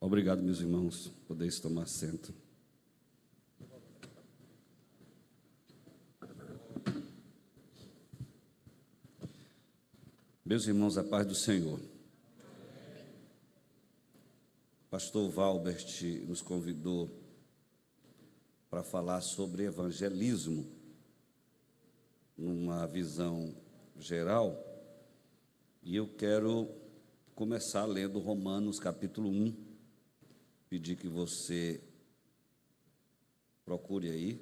Obrigado, meus irmãos. Podeis tomar assento. Meus irmãos, a paz do Senhor. Pastor Valbert nos convidou para falar sobre evangelismo, numa visão geral, e eu quero começar lendo Romanos capítulo 1, pedir que você procure aí,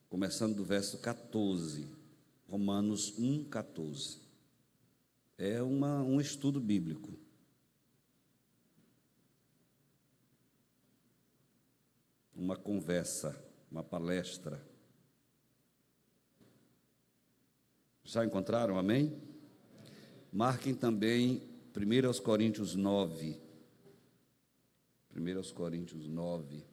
começando do verso 14, Romanos 1, 14. É um estudo bíblico. Uma conversa, uma palestra. Já encontraram? Amém? Marquem também 1 Coríntios 9. 1 Coríntios 9.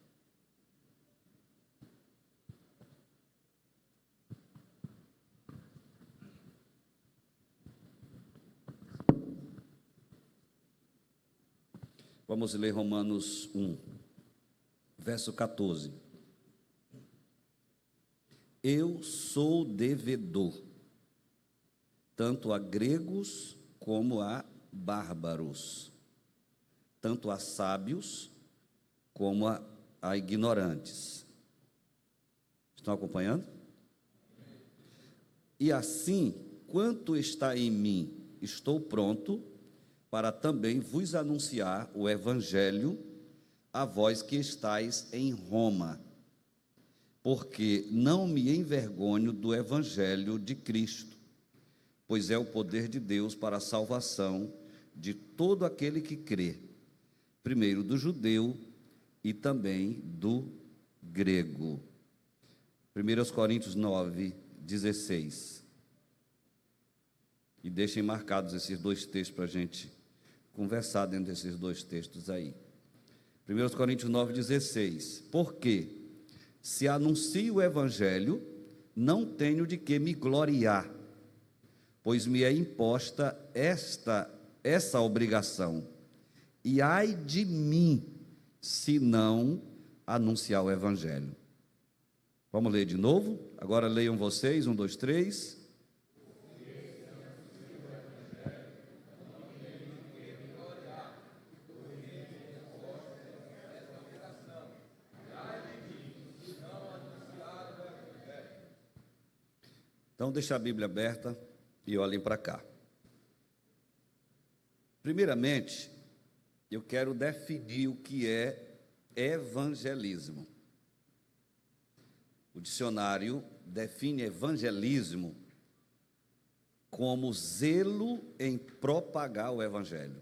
Vamos ler Romanos 1, verso 14. Eu sou devedor, tanto a gregos como a bárbaros, tanto a sábios como a ignorantes. Estão acompanhando? E assim, quanto está em mim, estou pronto para também vos anunciar o evangelho a vós que estáis em Roma, porque não me envergonho do evangelho de Cristo, pois é o poder de Deus para a salvação de todo aquele que crê, primeiro do judeu e também do grego. 1 Coríntios 9, 16. E deixem marcados esses dois textos para a gente conversar dentro desses dois textos aí. 1 Coríntios 9, 16. Porque, se anuncio o evangelho, não tenho de que me gloriar, pois me é imposta essa obrigação. E ai de mim, se não anunciar o evangelho. Vamos ler de novo? Agora leiam vocês, 1, 2, 3. Então, deixa a Bíblia aberta e olhem para cá. Primeiramente, eu quero definir o que é evangelismo. O dicionário define evangelismo como zelo em propagar o evangelho.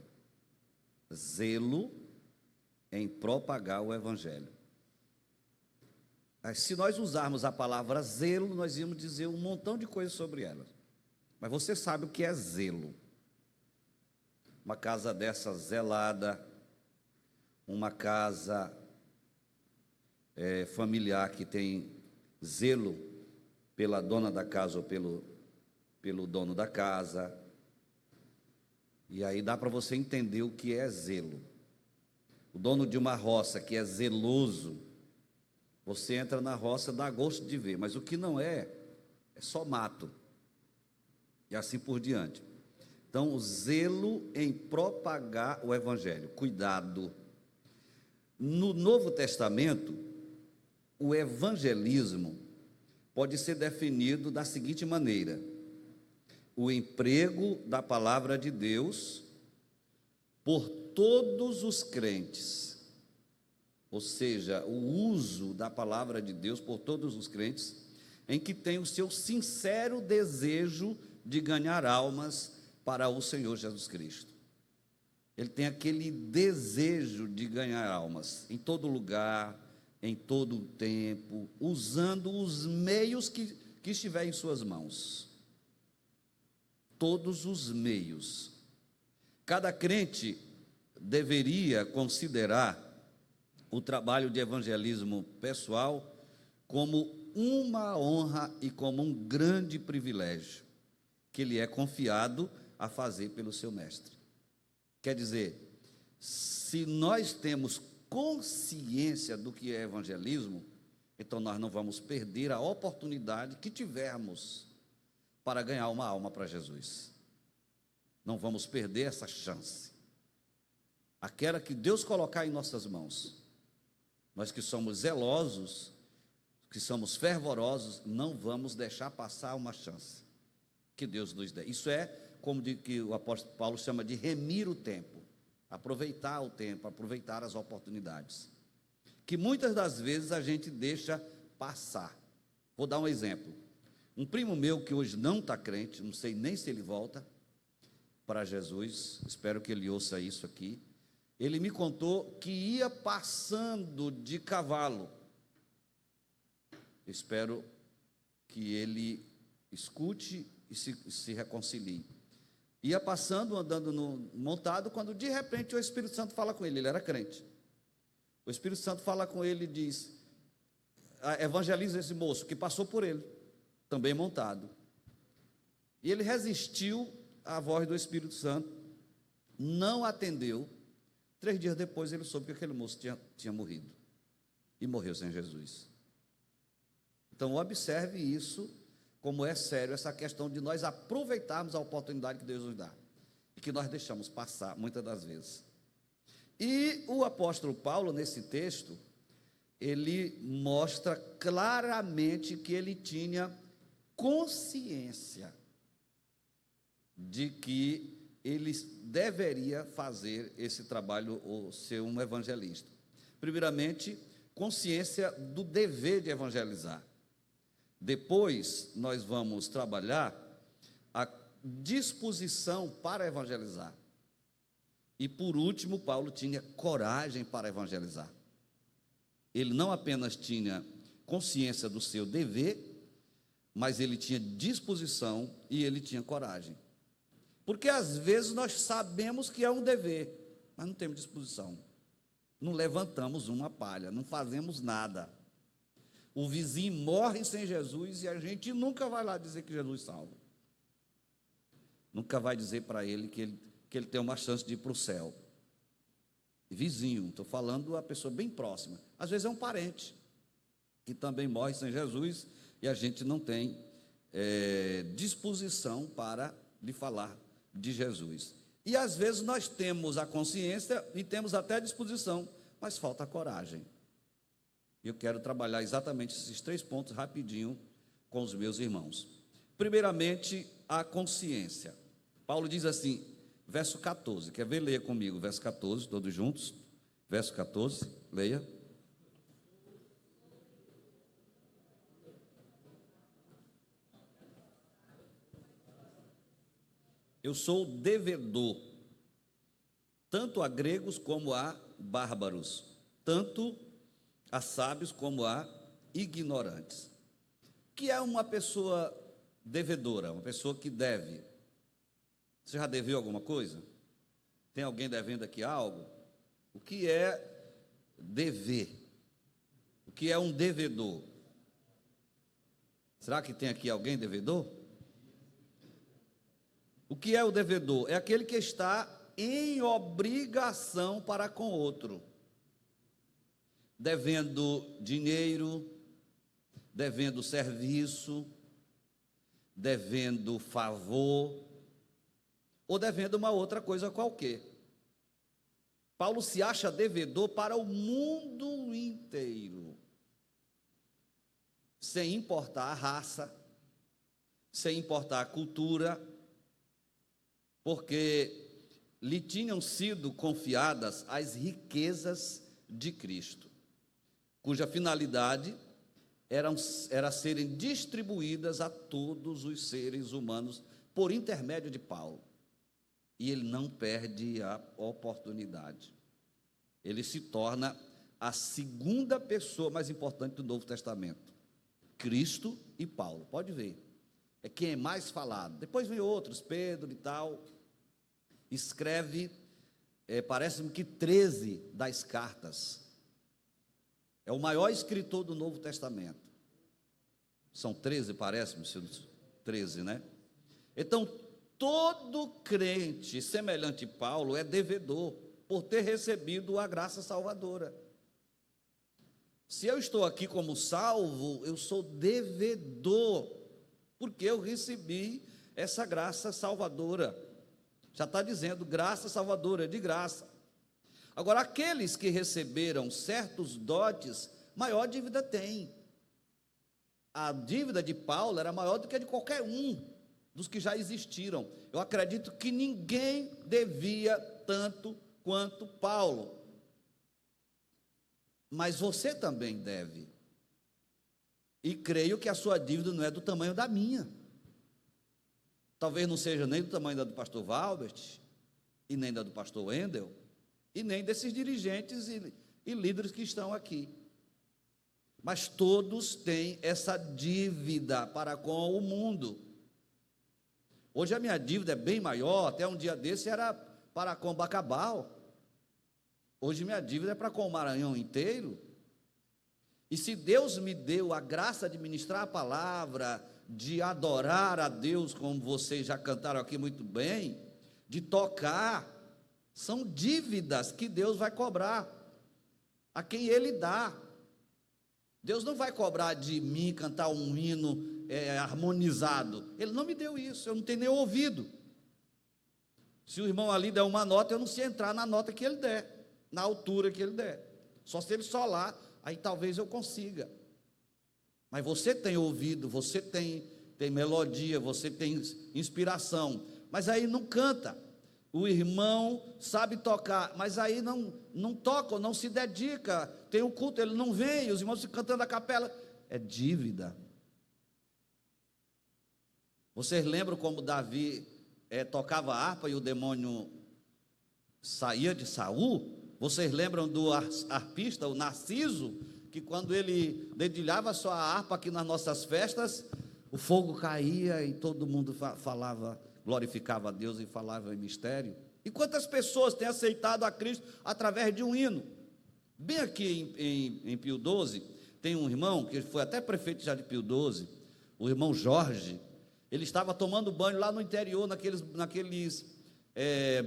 Zelo em propagar o evangelho. Se nós usarmos a palavra zelo, nós íamos dizer um montão de coisas sobre ela. Mas você sabe o que é zelo. Uma casa dessa zelada, uma casa familiar que tem zelo pela dona da casa ou pelo dono da casa. E aí dá para você entender o que é zelo. O dono de uma roça que é zeloso, você entra na roça, dá gosto de ver, mas o que não é só mato, e assim por diante. Então, o zelo em propagar o evangelho, cuidado. No Novo Testamento, o evangelismo pode ser definido da seguinte maneira: o emprego da palavra de Deus por todos os crentes. Ou seja, o uso da palavra de Deus por todos os crentes, em que tem o seu sincero desejo de ganhar almas para o Senhor Jesus Cristo. Ele tem aquele desejo de ganhar almas em todo lugar, em todo o tempo, usando os meios que estiver em suas mãos. Todos os meios. Cada crente deveria considerar o trabalho de evangelismo pessoal como uma honra e como um grande privilégio que lhe é confiado a fazer pelo seu mestre. Quer dizer, Se nós temos consciência do que é evangelismo, então nós não vamos perder a oportunidade que tivermos para ganhar uma alma para Jesus. Não vamos perder essa chance. Aquela que Deus colocar em nossas mãos. Nós que somos zelosos, que somos fervorosos, não vamos deixar passar uma chance que Deus nos dê. Isso é como que o apóstolo Paulo chama de remir o tempo, aproveitar o tempo, aproveitar as oportunidades, que muitas das vezes a gente deixa passar. Vou dar um exemplo. Um primo meu que hoje não está crente, não sei nem se ele volta para Jesus, espero que ele ouça isso aqui. Ele me contou que ia passando de cavalo. Espero que ele escute e se reconcilie. Ia passando, andando montado, quando de repente o Espírito Santo fala com ele. Ele era crente. O Espírito Santo fala com ele e diz: evangeliza esse moço que passou por ele, também montado. E ele resistiu à voz do Espírito Santo, não atendeu. 3 dias depois ele soube que aquele moço tinha morrido e morreu sem Jesus. Então observe isso, como é sério essa questão de nós aproveitarmos a oportunidade que Deus nos dá e que nós deixamos passar muitas das vezes. E o apóstolo Paulo, nesse texto, ele mostra claramente que ele tinha consciência de que ele deveria fazer esse trabalho ou ser um evangelista. Primeiramente, consciência do dever de evangelizar. Depois, nós vamos trabalhar a disposição para evangelizar. E por último, Paulo tinha coragem para evangelizar. Ele não apenas tinha consciência do seu dever, mas ele tinha disposição e ele tinha coragem. Porque às vezes nós sabemos que é um dever, mas não temos disposição. Não levantamos uma palha, não fazemos nada. O vizinho morre sem Jesus e a gente nunca vai lá dizer que Jesus salva. Nunca vai dizer para ele que ele tem uma chance de ir para o céu. Vizinho, estou falando a pessoa bem próxima. Às vezes é um parente que também morre sem Jesus e a gente não tem disposição para lhe falar de Jesus. E às vezes nós temos a consciência e temos até a disposição, mas falta a coragem. Eu quero trabalhar exatamente esses 3 pontos rapidinho com os meus irmãos. Primeiramente, a consciência. Paulo diz assim, verso 14, quer ver? Leia comigo, verso 14, todos juntos. Verso 14, leia. Eu sou devedor, tanto a gregos como a bárbaros, tanto a sábios como a ignorantes. Que é uma pessoa devedora, uma pessoa que deve. Você já deveu alguma coisa? Tem alguém devendo aqui algo? O que é dever? O que é um devedor? Será que tem aqui alguém devedor? O que é o devedor? É aquele que está em obrigação para com outro, devendo dinheiro, devendo serviço, devendo favor, ou devendo uma outra coisa qualquer. Paulo se acha devedor para o mundo inteiro, sem importar a raça, sem importar a cultura, porque lhe tinham sido confiadas as riquezas de Cristo, cuja finalidade era serem distribuídas a todos os seres humanos por intermédio de Paulo. E ele não perde a oportunidade. Ele se torna a segunda pessoa mais importante do Novo Testamento. Cristo e Paulo, pode ver. É quem é mais falado. Depois vem outros, Pedro e tal. Escreve, parece-me que 13 das cartas. É o maior escritor do Novo Testamento. São 13, parece-me, 13, né? Então, todo crente semelhante a Paulo é devedor. por ter recebido a graça salvadora. Se eu estou aqui como salvo, eu sou devedor, porque eu recebi essa graça salvadora. Já está dizendo, graça salvadora, de graça. Agora, aqueles que receberam certos dotes, maior dívida tem. A dívida de Paulo era maior do que a de qualquer um dos que já existiram. Eu acredito que ninguém devia tanto quanto Paulo. Mas você também deve. E creio que a sua dívida não é do tamanho da minha. Talvez não seja nem do tamanho da do pastor Valbert, e nem da do pastor Wendel, e nem desses dirigentes e líderes que estão aqui. Mas todos têm essa dívida para com o mundo. Hoje a minha dívida é bem maior, até um dia desse era para com Bacabal. Hoje minha dívida é para com o Maranhão inteiro. E se Deus me deu a graça de ministrar a palavra, de adorar a Deus, como vocês já cantaram aqui muito bem, de tocar, são dívidas que Deus vai cobrar a quem Ele dá. Deus não vai cobrar de mim cantar um hino harmonizado. Ele não me deu isso, eu não tenho nem ouvido. Se o irmão ali der uma nota, eu não sei entrar na nota que ele der, na altura que ele der. Só se ele solar, aí talvez eu consiga. Mas você tem ouvido, você tem melodia, você tem inspiração, mas aí não canta. O irmão sabe tocar, mas aí não toca, não se dedica. Tem um culto, ele não vem, os irmãos ficam cantando a capela. É dívida. Vocês lembram como Davi tocava harpa e o demônio saía de Saul? Vocês lembram do arpista, o Narciso, que quando ele dedilhava a sua harpa aqui nas nossas festas, o fogo caía e todo mundo falava, glorificava a Deus e falava em mistério? E quantas pessoas têm aceitado a Cristo através de um hino? Bem aqui em Pio XII, tem um irmão, que foi até prefeito já de Pio XII, o irmão Jorge. Ele estava tomando banho lá no interior, naqueles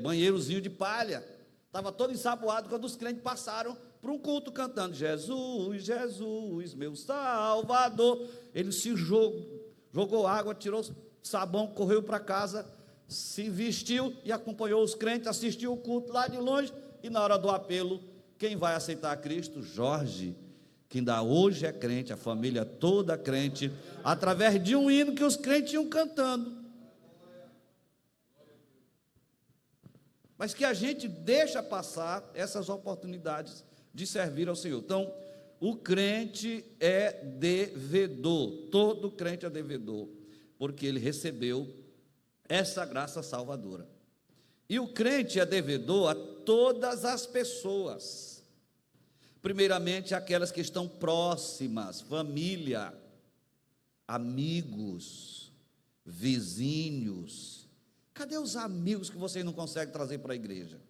banheirozinhos de palha. Estava todo ensaboado quando os crentes passaram para um culto cantando Jesus, Jesus, meu Salvador. Ele se jogou água, tirou sabão, correu para casa, se vestiu e acompanhou os crentes, assistiu o culto lá de longe. E na hora do apelo, quem vai aceitar a Cristo? Jorge, que ainda hoje é crente, a família toda crente, através de um hino que os crentes iam cantando. Mas que a gente deixa passar essas oportunidades de servir ao Senhor. Então, o crente é devedor, todo crente é devedor, porque ele recebeu essa graça salvadora. E o crente é devedor a todas as pessoas, primeiramente aquelas que estão próximas, família, amigos, vizinhos. Cadê os amigos que vocês não conseguem trazer para a igreja?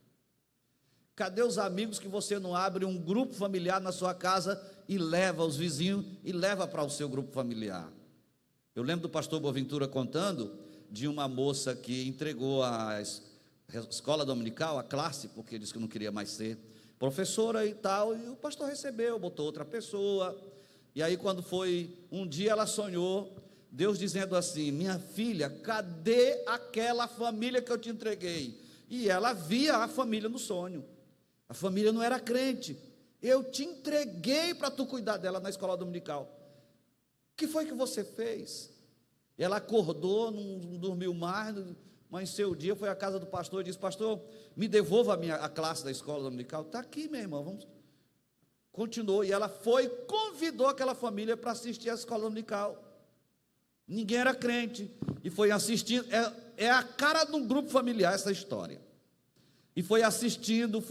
Cadê os amigos que você não abre um grupo familiar na sua casa e leva os vizinhos e leva para o seu grupo familiar? Eu lembro do pastor Boaventura contando de uma moça que entregou a escola dominical, a classe, porque disse que não queria mais ser professora e tal, e o pastor recebeu, botou outra pessoa. E aí quando foi um dia, ela sonhou Deus dizendo assim: minha filha, cadê aquela família que eu te entreguei? E ela via a família no sonho. A família não era crente. Eu te entreguei para tu cuidar dela na escola dominical. O que foi que você fez? Ela acordou, não dormiu mais, amanheceu o dia, foi à casa do pastor e disse: pastor, me devolva a classe da escola dominical. Está aqui, meu irmão, vamos. Continuou, e ela convidou aquela família para assistir à escola dominical. Ninguém era crente, e foi assistindo. É a cara de um grupo familiar essa história. E foi assistindo,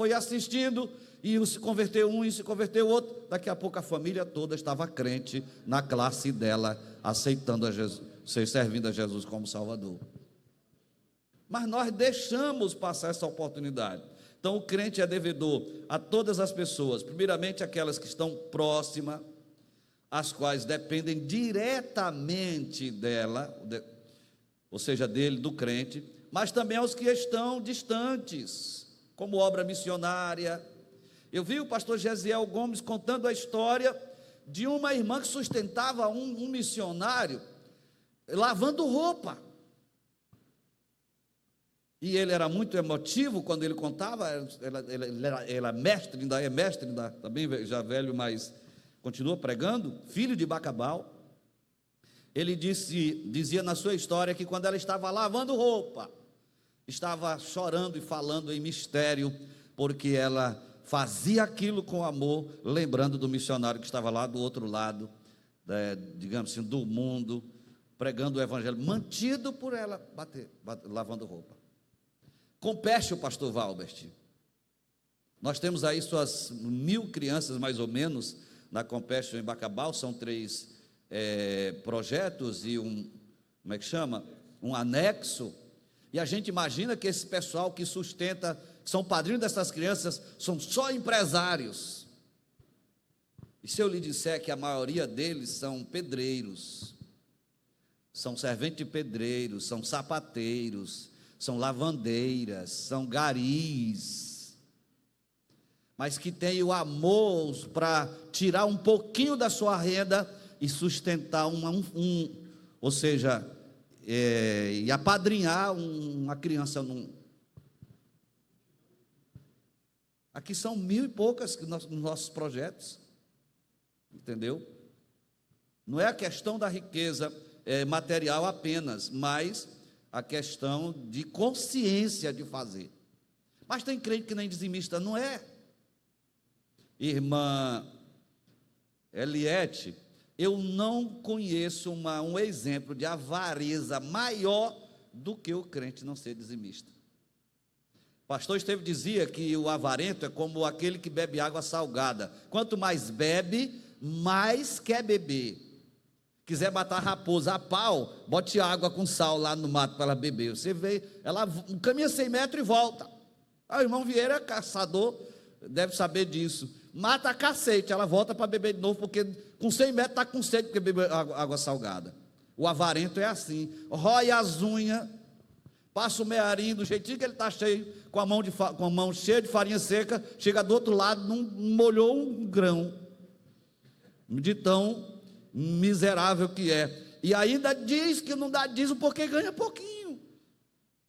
e se converteu um, e se converteu outro. Daqui a pouco a família toda estava crente na classe dela, aceitando a Jesus, servindo a Jesus como Salvador. Mas nós deixamos passar essa oportunidade. Então o crente é devedor a todas as pessoas, primeiramente aquelas que estão próximas, as quais dependem diretamente dela, ou seja, dele, do crente, mas também aos que estão distantes. como obra missionária. Eu vi o pastor Gesiel Gomes contando a história de uma irmã que sustentava um missionário lavando roupa. E ele era muito emotivo quando ele contava. Ele é mestre, também já velho, mas continua pregando, filho de Bacabal. Ele dizia na sua história que quando ela estava lavando roupa, estava chorando e falando em mistério, porque ela fazia aquilo com amor, lembrando do missionário que estava lá do outro lado, digamos assim, do mundo, pregando o evangelho, mantido por ela lavando roupa. Compete o pastor Valbert. Nós temos aí suas 1.000 crianças, mais ou menos, na Compassion em Bacabal. São 3 projetos e como é que chama? Um anexo. E a gente imagina que esse pessoal que sustenta, que são padrinhos dessas crianças, são só empresários. E se eu lhe disser que a maioria deles são pedreiros, são serventes de pedreiros, são sapateiros, são lavandeiras, são garis, mas que têm o amor para tirar um pouquinho da sua renda e sustentar ou seja, e apadrinhar uma criança Aqui são 1.000 e poucas nos nossos projetos, entendeu? Não é a questão da riqueza material apenas, mas a questão de consciência de fazer. Mas tem crente que nem dizimista, não é? Irmã Eliette, eu não conheço um exemplo de avareza maior do que o crente não ser dizimista. O pastor Estevão dizia que o avarento é como aquele que bebe água salgada. Quanto mais bebe, mais quer beber. Quiser matar a raposa a pau, bote água com sal lá no mato para ela beber. Você vê, ela caminha 100 metros e volta. O irmão Vieira, caçador, deve saber disso. Mata a cacete, ela volta para beber de novo, porque com 100 metros está com sede, porque bebe água salgada. O avarento é assim, rói as unhas, passa o mearinho, do jeitinho que ele está cheio, com a mão cheia de farinha seca, chega do outro lado, não molhou um grão, de tão miserável que é, e ainda diz que não dá dízimo porque ganha pouquinho.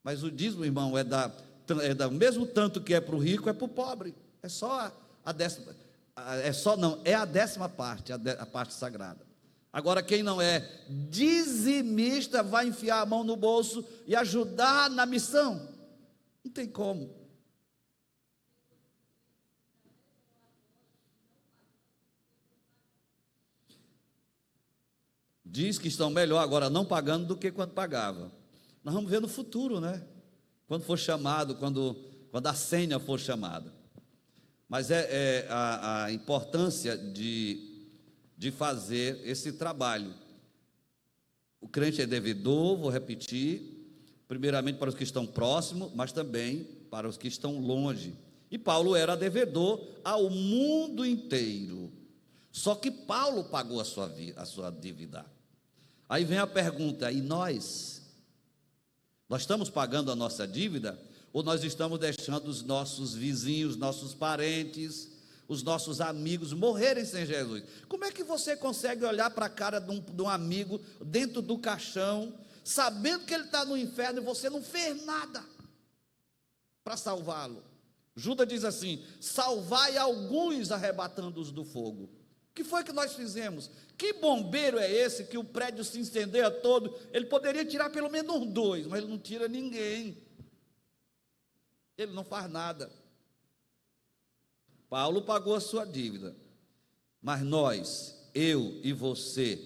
Mas o dízimo, irmão, é do mesmo tanto que é para o rico, é para o pobre. É só a 10ª parte, a parte sagrada. Agora, quem não é dizimista vai enfiar a mão no bolso e ajudar na missão? Não tem como. Diz que estão melhor agora não pagando do que quando pagava. Nós vamos ver no futuro, né? Quando for chamado, quando a senha for chamada. Mas a importância de fazer esse trabalho. O crente é devedor, vou repetir, primeiramente para os que estão próximos, mas também para os que estão longe. E Paulo era devedor ao mundo inteiro. Só que Paulo pagou a sua dívida. Aí vem a pergunta: e nós? Nós estamos pagando a nossa dívida? Ou nós estamos deixando os nossos vizinhos, nossos parentes, os nossos amigos morrerem sem Jesus? Como é que você consegue olhar para a cara de um amigo dentro do caixão, sabendo que ele está no inferno e você não fez nada para salvá-lo? Judas diz assim: salvai alguns arrebatando-os do fogo. O que foi que nós fizemos? Que bombeiro é esse que o prédio se incendeia todo? Ele poderia tirar pelo menos 2, mas ele não tira ninguém. Ele não faz nada. Paulo pagou a sua dívida, mas nós, eu e você,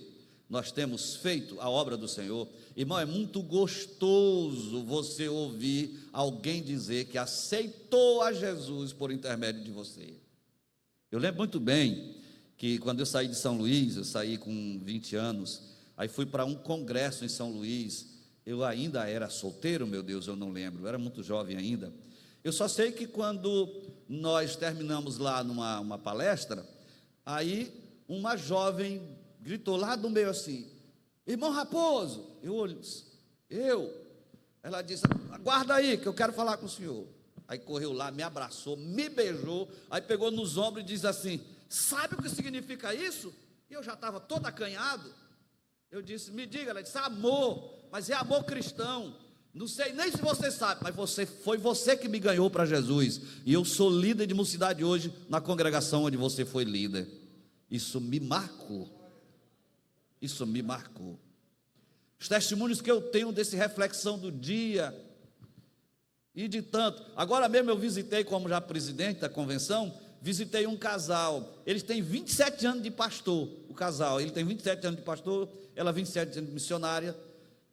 nós temos feito a obra do Senhor. Irmão, é muito gostoso você ouvir alguém dizer que aceitou a Jesus por intermédio de você. Eu lembro muito bem que quando eu saí de São Luís, eu saí com 20 anos, aí fui para um congresso em São Luís. Eu ainda era solteiro, meu Deus, eu não lembro, eu era muito jovem ainda. Eu só sei que quando nós terminamos lá numa palestra, aí uma jovem gritou lá do meio assim: irmão Raposo. Ela disse: aguarda aí que eu quero falar com o senhor. Aí correu lá, me abraçou, me beijou, aí pegou nos ombros e diz assim: sabe o que significa isso? E eu já estava todo acanhado. Eu disse: me diga. Ela disse: amor, mas é amor cristão. Não sei nem se você sabe, mas foi você que me ganhou para Jesus. E eu sou líder de mocidade hoje na congregação onde você foi líder. Isso me marcou. Isso me marcou. Os testemunhos que eu tenho desse reflexão do dia e de tanto. Agora mesmo eu visitei, como já presidente da convenção, visitei um casal. Eles têm 27 anos de pastor. O casal, ele tem 27 anos de pastor, ela 27 anos de missionária.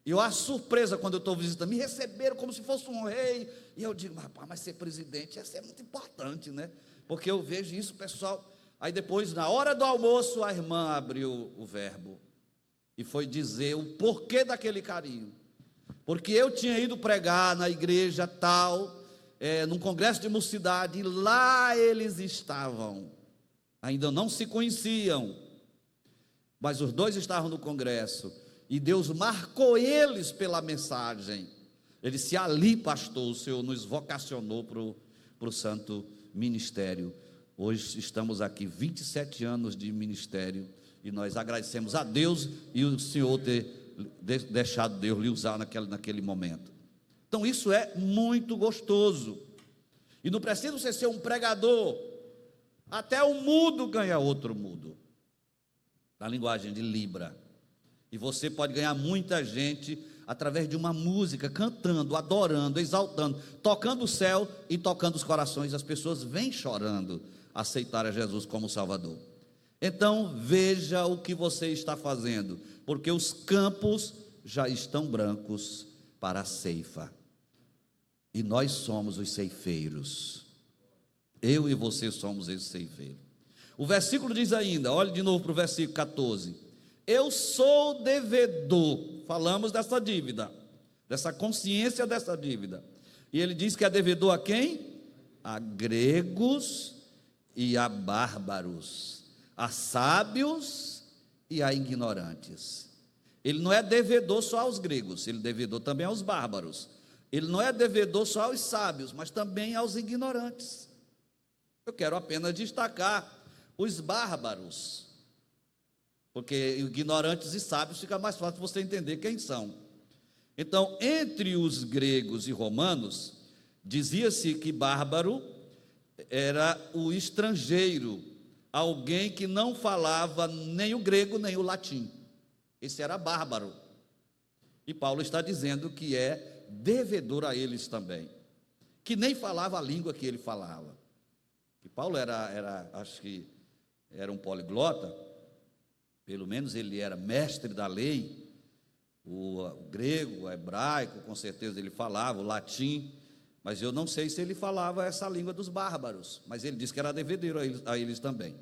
E eu, a surpresa, quando eu estou visitando, me receberam como se fosse um rei. E eu digo: rapaz, mas ser presidente é muito importante, né? Porque eu vejo isso, pessoal. Aí depois, na hora do almoço, a irmã abriu o verbo e foi dizer o porquê daquele carinho. Porque eu tinha ido pregar na igreja tal, num congresso de mocidade, e lá eles estavam. Ainda não se conheciam, mas os dois estavam no congresso. E Deus marcou eles pela mensagem. Ele disse: ali, pastor, o Senhor nos vocacionou para o santo ministério. Hoje estamos aqui, 27 anos de ministério, e nós agradecemos a Deus e o Senhor ter deixado Deus lhe usar naquele momento. Então isso é muito gostoso. E não precisa você ser um pregador. Até um mudo ganha outro mudo, na linguagem de Libra. E você pode ganhar muita gente através de uma música, cantando, adorando, exaltando, tocando o céu e tocando os corações. As pessoas vêm chorando aceitar a Jesus como Salvador. Então veja o que você está fazendo, porque os campos já estão brancos para a ceifa, e nós somos os ceifeiros. Eu e você somos esse ceifeiro. O versículo diz ainda, olhe de novo para o versículo 14: eu sou devedor. Falamos dessa dívida, dessa consciência dessa dívida. E ele diz que é devedor a quem? A gregos e a bárbaros, a sábios e a ignorantes. Ele não é devedor só aos gregos, ele é devedor também aos bárbaros. Ele não é devedor só aos sábios, mas também aos ignorantes. Eu quero apenas destacar os bárbaros, porque ignorantes e sábios fica mais fácil você entender quem são. Então, entre os gregos e romanos, dizia-se que bárbaro era o estrangeiro, alguém que não falava nem o grego nem o latim. Esse era bárbaro. E Paulo está dizendo que é devedor a eles também, que nem falava a língua que ele falava. E Paulo acho que era um poliglota. Pelo menos ele era mestre da lei, o grego, o hebraico, com certeza ele falava, o latim, mas eu não sei se ele falava essa língua dos bárbaros, mas ele disse que era devedor a eles também.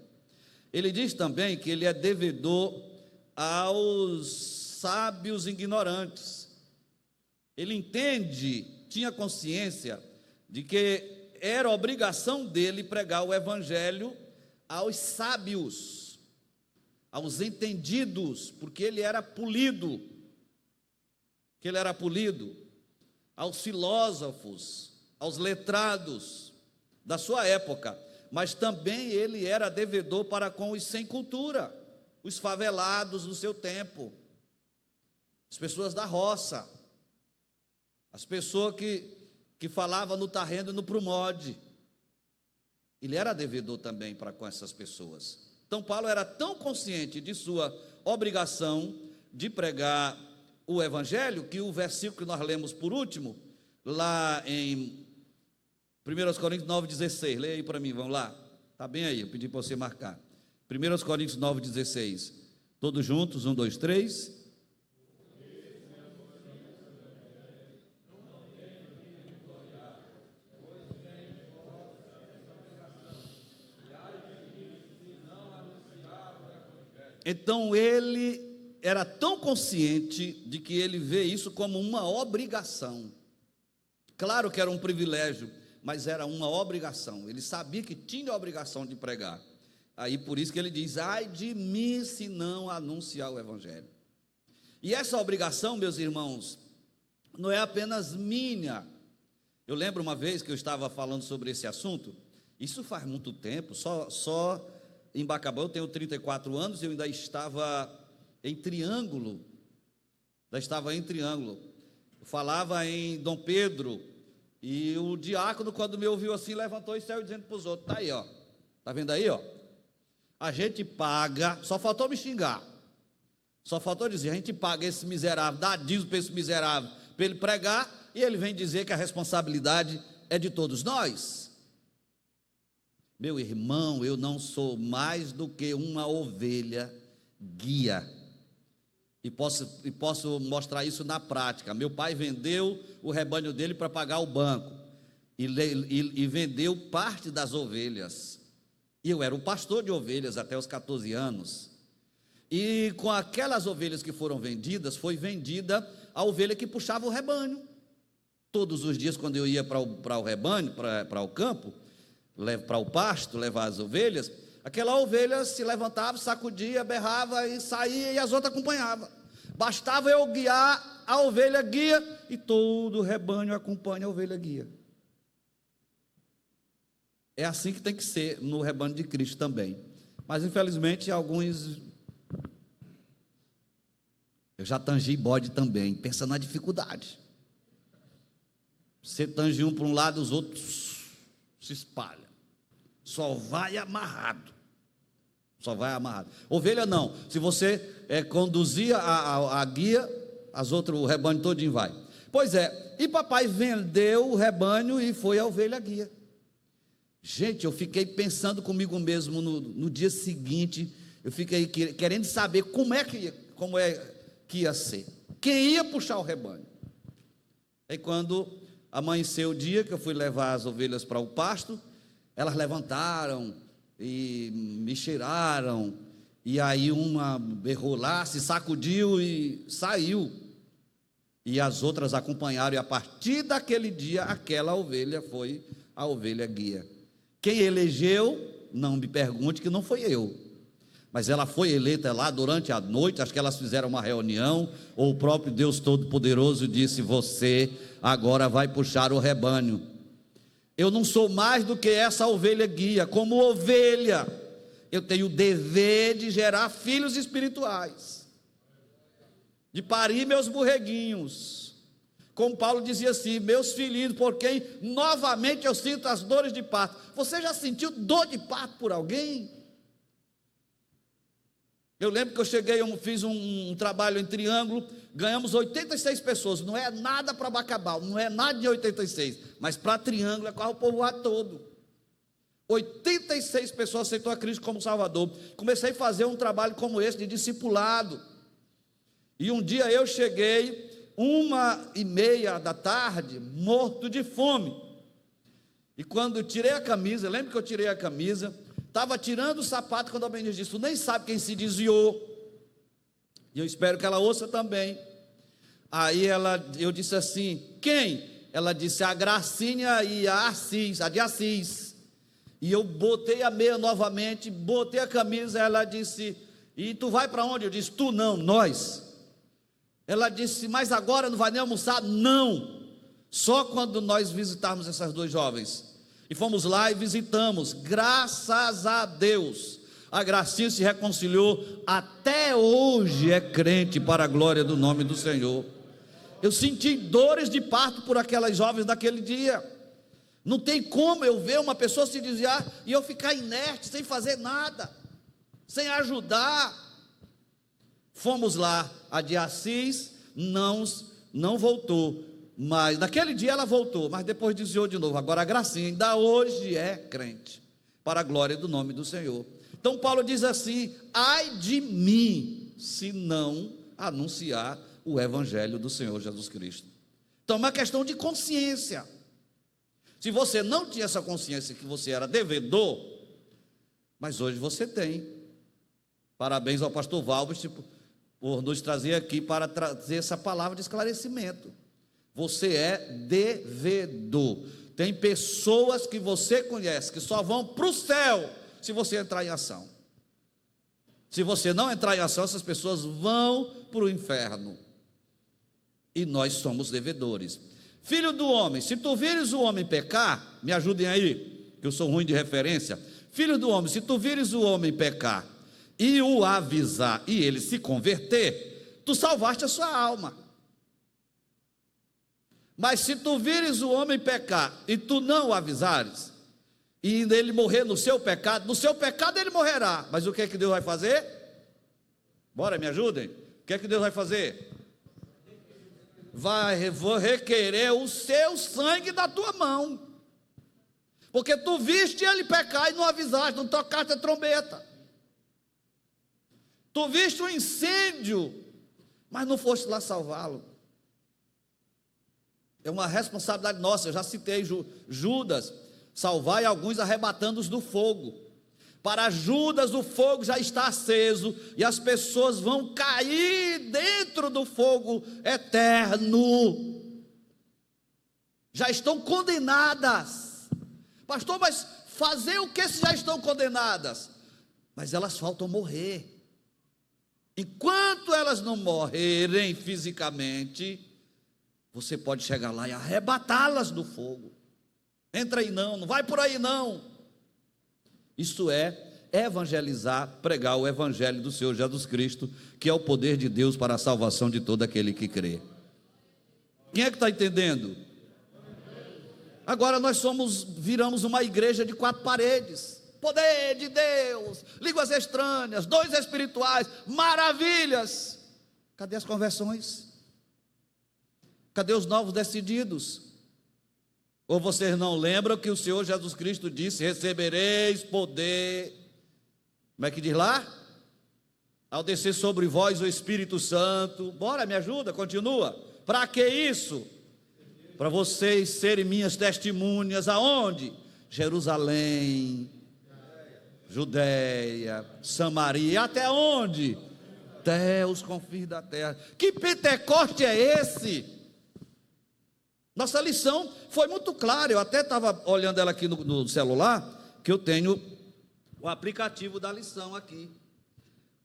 Ele diz também que ele é devedor aos sábios ignorantes. Ele tinha consciência de que era obrigação dele pregar o evangelho aos sábios, aos entendidos, porque ele era polido, aos filósofos, aos letrados da sua época, mas também ele era devedor para com os sem cultura, os favelados do seu tempo, as pessoas da roça, as pessoas que falavam no Tarrendo e no Prumode. Ele era devedor também para com essas pessoas. Então Paulo era tão consciente de sua obrigação de pregar o evangelho, que o versículo que nós lemos por último, lá em 1 Coríntios 9,16, leia aí para mim, vamos lá, está bem aí, eu pedi para você marcar, 1 Coríntios 9,16, todos juntos, 1, 2, 3, então ele era tão consciente de que ele vê isso como uma obrigação. Claro que era um privilégio, mas era uma obrigação. Ele sabia que tinha a obrigação de pregar. Aí por isso que ele diz: ai de mim se não anunciar o evangelho. E essa obrigação, meus irmãos, não é apenas minha, Eu lembro uma vez que eu estava falando sobre esse assunto, isso faz muito tempo, só em Bacabal eu tenho 34 anos, eu ainda estava em Triângulo, eu falava em Dom Pedro, e o diácono, quando me ouviu assim, levantou e saiu dizendo para os outros: está aí, ó, está vendo aí, ó, a gente paga, só faltou me xingar, só faltou dizer, a gente paga esse miserável, dá dízimo para esse miserável, para ele pregar, e ele vem dizer que a responsabilidade é de todos nós. Meu irmão, eu não sou mais do que uma ovelha guia, e posso mostrar isso na prática. Meu pai vendeu o rebanho dele para pagar o banco, e vendeu parte das ovelhas, e eu era um pastor de ovelhas até os 14 anos, e com aquelas ovelhas que foram vendidas, foi vendida a ovelha que puxava o rebanho. Todos os dias, quando eu ia para o rebanho, para o campo, para o pasto, levar as ovelhas, aquela ovelha se levantava, sacudia, berrava e saía, e as outras acompanhavam. Bastava eu guiar a ovelha guia, e todo o rebanho acompanha a ovelha guia. É assim que tem que ser no rebanho de Cristo também. Mas infelizmente alguns... Eu já tangi bode também, pensa na dificuldade. Você tange um para um lado, os outros se espalham. Só vai amarrado. Ovelha não. Se você conduzir a guia, o rebanho todinho vai. Pois é, e papai vendeu o rebanho e foi a ovelha guia. Gente, eu fiquei pensando comigo mesmo no dia seguinte, eu fiquei querendo saber como é que ia ser. Quem ia puxar o rebanho? Aí quando amanheceu o dia que eu fui levar as ovelhas para o pasto, elas levantaram e me cheiraram, e aí uma berrou lá, se sacudiu e saiu, e as outras acompanharam, e a partir daquele dia, aquela ovelha foi a ovelha guia. Quem elegeu, não me pergunte, que não foi eu, mas ela foi eleita lá durante a noite. Acho que elas fizeram uma reunião, ou o próprio Deus Todo-Poderoso disse: você agora vai puxar o rebanho. Eu não sou mais do que essa ovelha guia. Como ovelha, eu tenho o dever de gerar filhos espirituais, de parir meus borreguinhos. Como Paulo dizia assim: meus filhinhos, por quem novamente eu sinto as dores de parto. Você já sentiu dor de parto por alguém? Eu lembro que eu cheguei, eu fiz um trabalho em Triângulo, ganhamos 86 pessoas, não é nada para Bacabal, não é nada de 86, mas para Triângulo é quase o povoado todo. 86 pessoas aceitou a Cristo como Salvador. Comecei a fazer um trabalho como esse, de discipulado, e um dia eu cheguei, 1h30 da tarde, morto de fome, e quando eu tirei a camisa, lembro que eu tirei a camisa, estava tirando o sapato, quando a menina disse: tu nem sabe quem se desviou, e eu espero que ela ouça também. Aí eu disse assim: quem? Ela disse: a Gracinha e a de Assis. E eu botei a meia novamente, botei a camisa. Ela disse: e tu vai para onde? Eu disse: tu não, nós. Ela disse: mas agora não vai nem almoçar? Não, só quando nós visitarmos essas duas jovens. E fomos lá e visitamos. Graças a Deus, a Gracinha se reconciliou, até hoje é crente, para a glória do nome do Senhor. Eu senti dores de parto por aquelas jovens daquele dia. Não tem como eu ver uma pessoa se desviar e eu ficar inerte, sem fazer nada, sem ajudar. Fomos lá, a de Assis não voltou, mas naquele dia ela voltou, mas depois desviou de novo. Agora a Gracinha ainda hoje é crente, para a glória do nome do Senhor. Então Paulo diz assim: ai de mim, se não anunciar o evangelho do Senhor Jesus Cristo. Então é uma questão de consciência. Se você não tinha essa consciência que você era devedor, mas hoje você tem. Parabéns ao pastor Valbert por nos trazer aqui, para trazer essa palavra de esclarecimento. Você é devedor. Tem pessoas que você conhece que só vão para o céu se você entrar em ação. Se você não entrar em ação, essas pessoas vão para o inferno. E nós somos devedores. Filho do homem, se tu vires o homem pecar, me ajudem aí, que eu sou ruim de referência. Filho do homem, se tu vires o homem pecar e o avisar e ele se converter, tu salvaste a sua alma. Mas se tu vires o homem pecar e tu não o avisares, e ele morrer no seu pecado ele morrerá. Mas o que é que Deus vai fazer? Bora, me ajudem. O que é que Deus vai fazer? Vai requerer o seu sangue da tua mão. Porque tu viste ele pecar e não avisaste, não tocaste a trombeta. Tu viste um incêndio, mas não foste lá salvá-lo. É uma responsabilidade nossa. Eu já citei Judas: salvai alguns arrebatando-os do fogo. Para Judas o fogo já está aceso e as pessoas vão cair dentro do fogo eterno. Já estão condenadas. Pastor, mas fazer o que se já estão condenadas? Mas elas faltam morrer. Enquanto elas não morrerem fisicamente, você pode chegar lá e arrebatá-las do fogo. Entra aí não vai por aí não. Isso é evangelizar, pregar o evangelho do Senhor Jesus Cristo, que é o poder de Deus para a salvação de todo aquele que crê. Quem é que está entendendo? Agora nós viramos uma igreja de 4 paredes. Poder de Deus, línguas estranhas, dons espirituais, maravilhas. Cadê as conversões? Cadê os novos decididos? Ou vocês não lembram que o Senhor Jesus Cristo disse: recebereis poder, como é que diz lá? Ao descer sobre vós o Espírito Santo. Bora, me ajuda, continua. Para que isso? Para vocês serem minhas testemunhas. Aonde? Jerusalém, Judeia, Samaria, até onde? Até os confins da terra. Que Pentecoste é esse? Nossa lição foi muito clara. Eu até estava olhando ela aqui no celular, que eu tenho o aplicativo da lição aqui.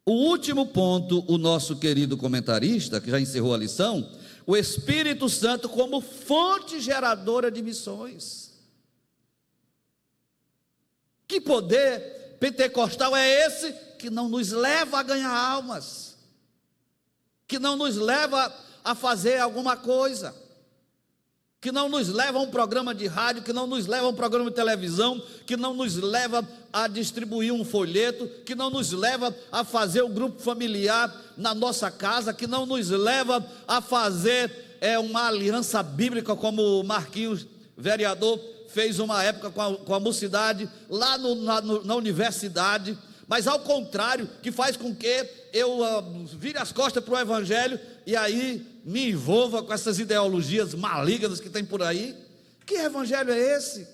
O último ponto, o nosso querido comentarista, que já encerrou a lição: o Espírito Santo como fonte geradora de missões. Que poder pentecostal é esse que não nos leva a ganhar almas, que não nos leva a fazer alguma coisa, que não nos leva a um programa de rádio, que não nos leva a um programa de televisão, que não nos leva a distribuir um folheto, que não nos leva a fazer o grupo familiar na nossa casa, que não nos leva a fazer uma aliança bíblica, como o Marquinhos, vereador, fez uma época com a mocidade, lá na universidade, mas ao contrário, que faz com que eu vire as costas para o Evangelho, e aí me envolva com essas ideologias malignas que tem por aí. Que Evangelho é esse?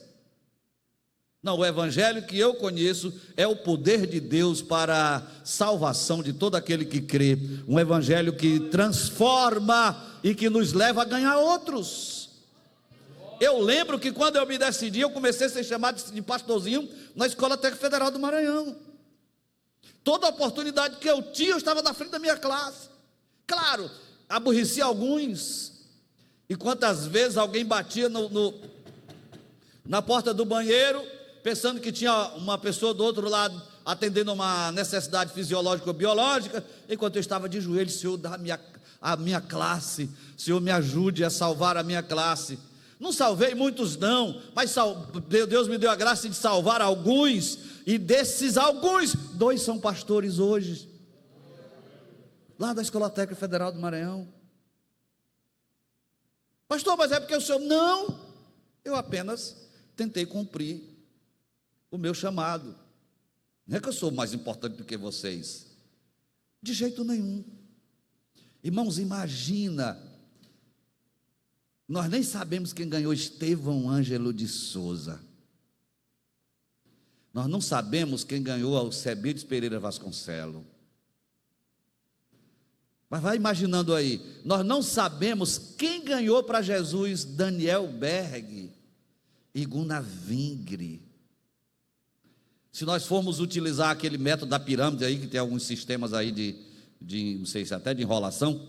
Não, o Evangelho que eu conheço é o poder de Deus para a salvação de todo aquele que crê, um Evangelho que transforma e que nos leva a ganhar outros. Eu lembro que quando eu me decidi, eu comecei a ser chamado de pastorzinho na Escola Técnica Federal do Maranhão. Toda oportunidade que eu tinha, eu estava na frente da minha classe. Claro, aborreci alguns, e quantas vezes alguém batia na porta do banheiro, pensando que tinha uma pessoa do outro lado atendendo uma necessidade fisiológica ou biológica, enquanto eu estava de joelhos: Senhor, dá a minha classe, Senhor, me ajude a salvar a minha classe. Não salvei muitos não, mas Deus me deu a graça de salvar alguns, e desses alguns, 2 são pastores hoje, lá da Escola Técnica Federal do Maranhão. Pastor, mas é porque o senhor... Não, eu apenas tentei cumprir o meu chamado. Não é que eu sou mais importante do que vocês, de jeito nenhum. Irmãos, imagina, nós nem sabemos quem ganhou Estevão Ângelo de Souza, nós não sabemos quem ganhou Alcebiades Pereira Vasconcelos, mas vai imaginando aí, nós não sabemos quem ganhou para Jesus Daniel Berg e Gunnar Vingre. Se nós formos utilizar aquele método da pirâmide aí, que tem alguns sistemas aí não sei se até de enrolação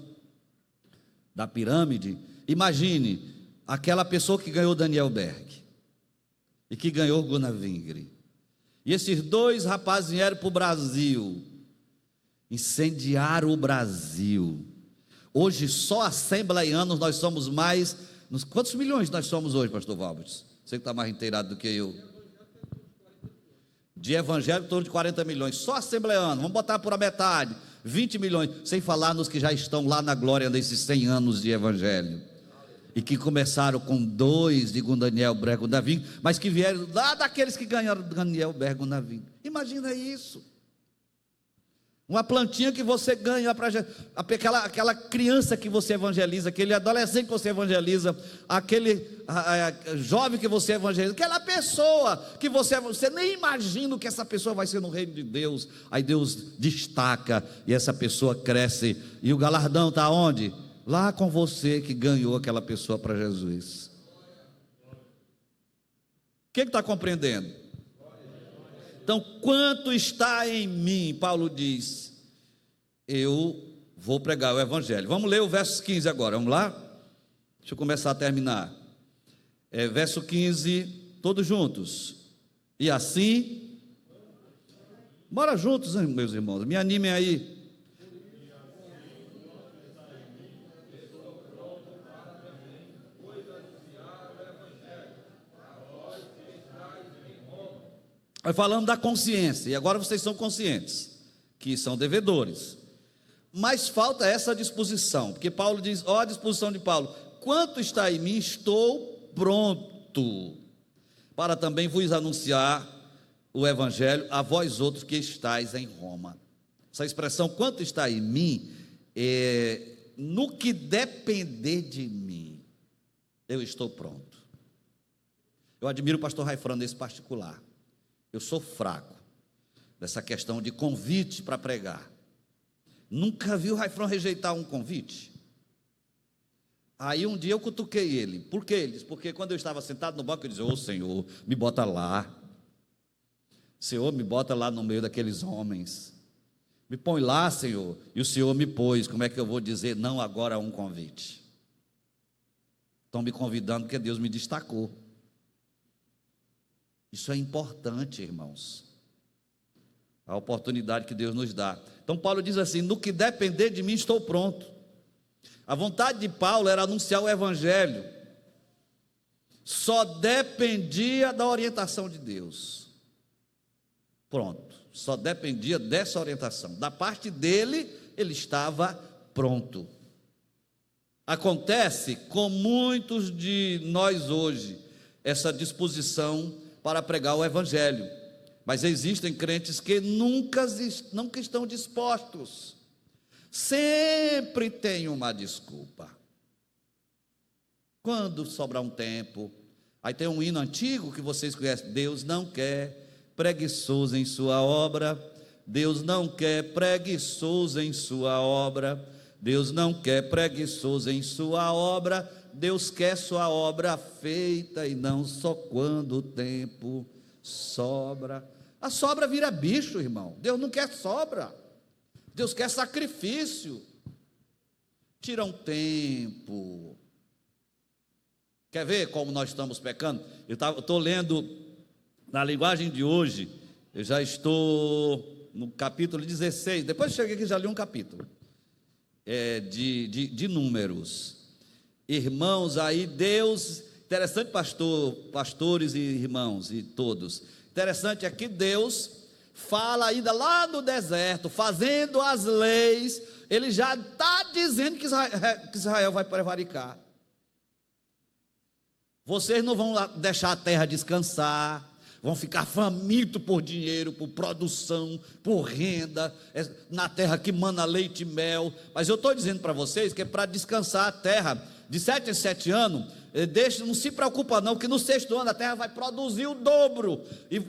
da pirâmide, imagine aquela pessoa que ganhou Daniel Berg e que ganhou Gunnar Wingre. E esses dois rapazes vieram para o Brasil, incendiaram o Brasil. Hoje, só assembleianos, nós somos mais. Quantos milhões nós somos hoje, pastor Valbert? Você que está mais inteirado do que eu. De evangélico, em torno de 40 milhões. Só assembleianos, vamos botar por a metade, 20 milhões. Sem falar nos que já estão lá na glória desses 100 anos de evangelho. E que começaram com 2 de Daniel Berg, Gunnar Wingre, mas que vieram lá daqueles que ganharam Daniel Berg, Gunnar Wingre. Imagina isso. Uma plantinha que você ganha, aquela criança que você evangeliza, aquele adolescente que você evangeliza, aquele jovem que você evangeliza, aquela pessoa que você nem imagina o que essa pessoa vai ser no reino de Deus. Aí Deus destaca e essa pessoa cresce, e o galardão está onde? Lá com você que ganhou aquela pessoa para Jesus. Quem está compreendendo? Então, quanto está em mim, Paulo diz, eu vou pregar o evangelho. Vamos ler o verso 15 agora, vamos lá? Deixa eu começar a terminar. Verso 15, todos juntos. E assim, bora juntos, meus irmãos, me animem aí. Nós falamos da consciência, e agora vocês são conscientes, que são devedores. Mas falta essa disposição, porque Paulo diz, ó a disposição de Paulo, quanto está em mim, estou pronto, para também vos anunciar o evangelho a vós outros que estáis em Roma. Essa expressão, quanto está em mim, no que depender de mim, eu estou pronto. Eu admiro o pastor Raifran nesse particular. Eu sou fraco nessa questão de convite para pregar. Nunca vi o Raifran rejeitar um convite. Aí um dia eu cutuquei ele. Por quê? Ele disse, porque quando eu estava sentado no banco, eu dizia, ô Senhor, me bota lá. Senhor, me bota lá no meio daqueles homens. Me põe lá, Senhor. E o Senhor me pôs. Como é que eu vou dizer não agora a um convite? Estão me convidando porque Deus me destacou. Isso é importante, irmãos. A oportunidade que Deus nos dá. Então Paulo diz assim, no que depender de mim estou pronto. A vontade de Paulo era anunciar o evangelho. Só dependia da orientação de Deus. Pronto. Só dependia dessa orientação. Da parte dele, ele estava pronto. Acontece com muitos de nós hoje, essa disposição para pregar o evangelho, mas existem crentes que nunca estão dispostos, sempre tem uma desculpa. Quando sobrar um tempo, aí tem um hino antigo que vocês conhecem, Deus não quer preguiçoso em sua obra, Deus não quer preguiçoso em sua obra, Deus não quer preguiçoso em sua obra, Deus quer sua obra feita e não só quando o tempo sobra. A sobra vira bicho, irmão. Deus não quer sobra. Deus quer sacrifício. Tira um tempo. Quer ver como nós estamos pecando? Eu estou lendo na linguagem de hoje, eu já estou no capítulo 16. Depois cheguei aqui, já li um capítulo de Números. Irmãos, aí Deus, interessante, pastores e irmãos e todos, interessante é que Deus fala ainda lá no deserto, fazendo as leis, ele já está dizendo que Israel vai prevaricar. Vocês não vão deixar a terra descansar, vão ficar famintos por dinheiro, por produção, por renda, na terra que mana leite e mel. Mas eu estou dizendo para vocês que é para descansar a terra, de 7 em 7 anos, não se preocupa não, que no 6º ano a terra vai produzir o dobro, e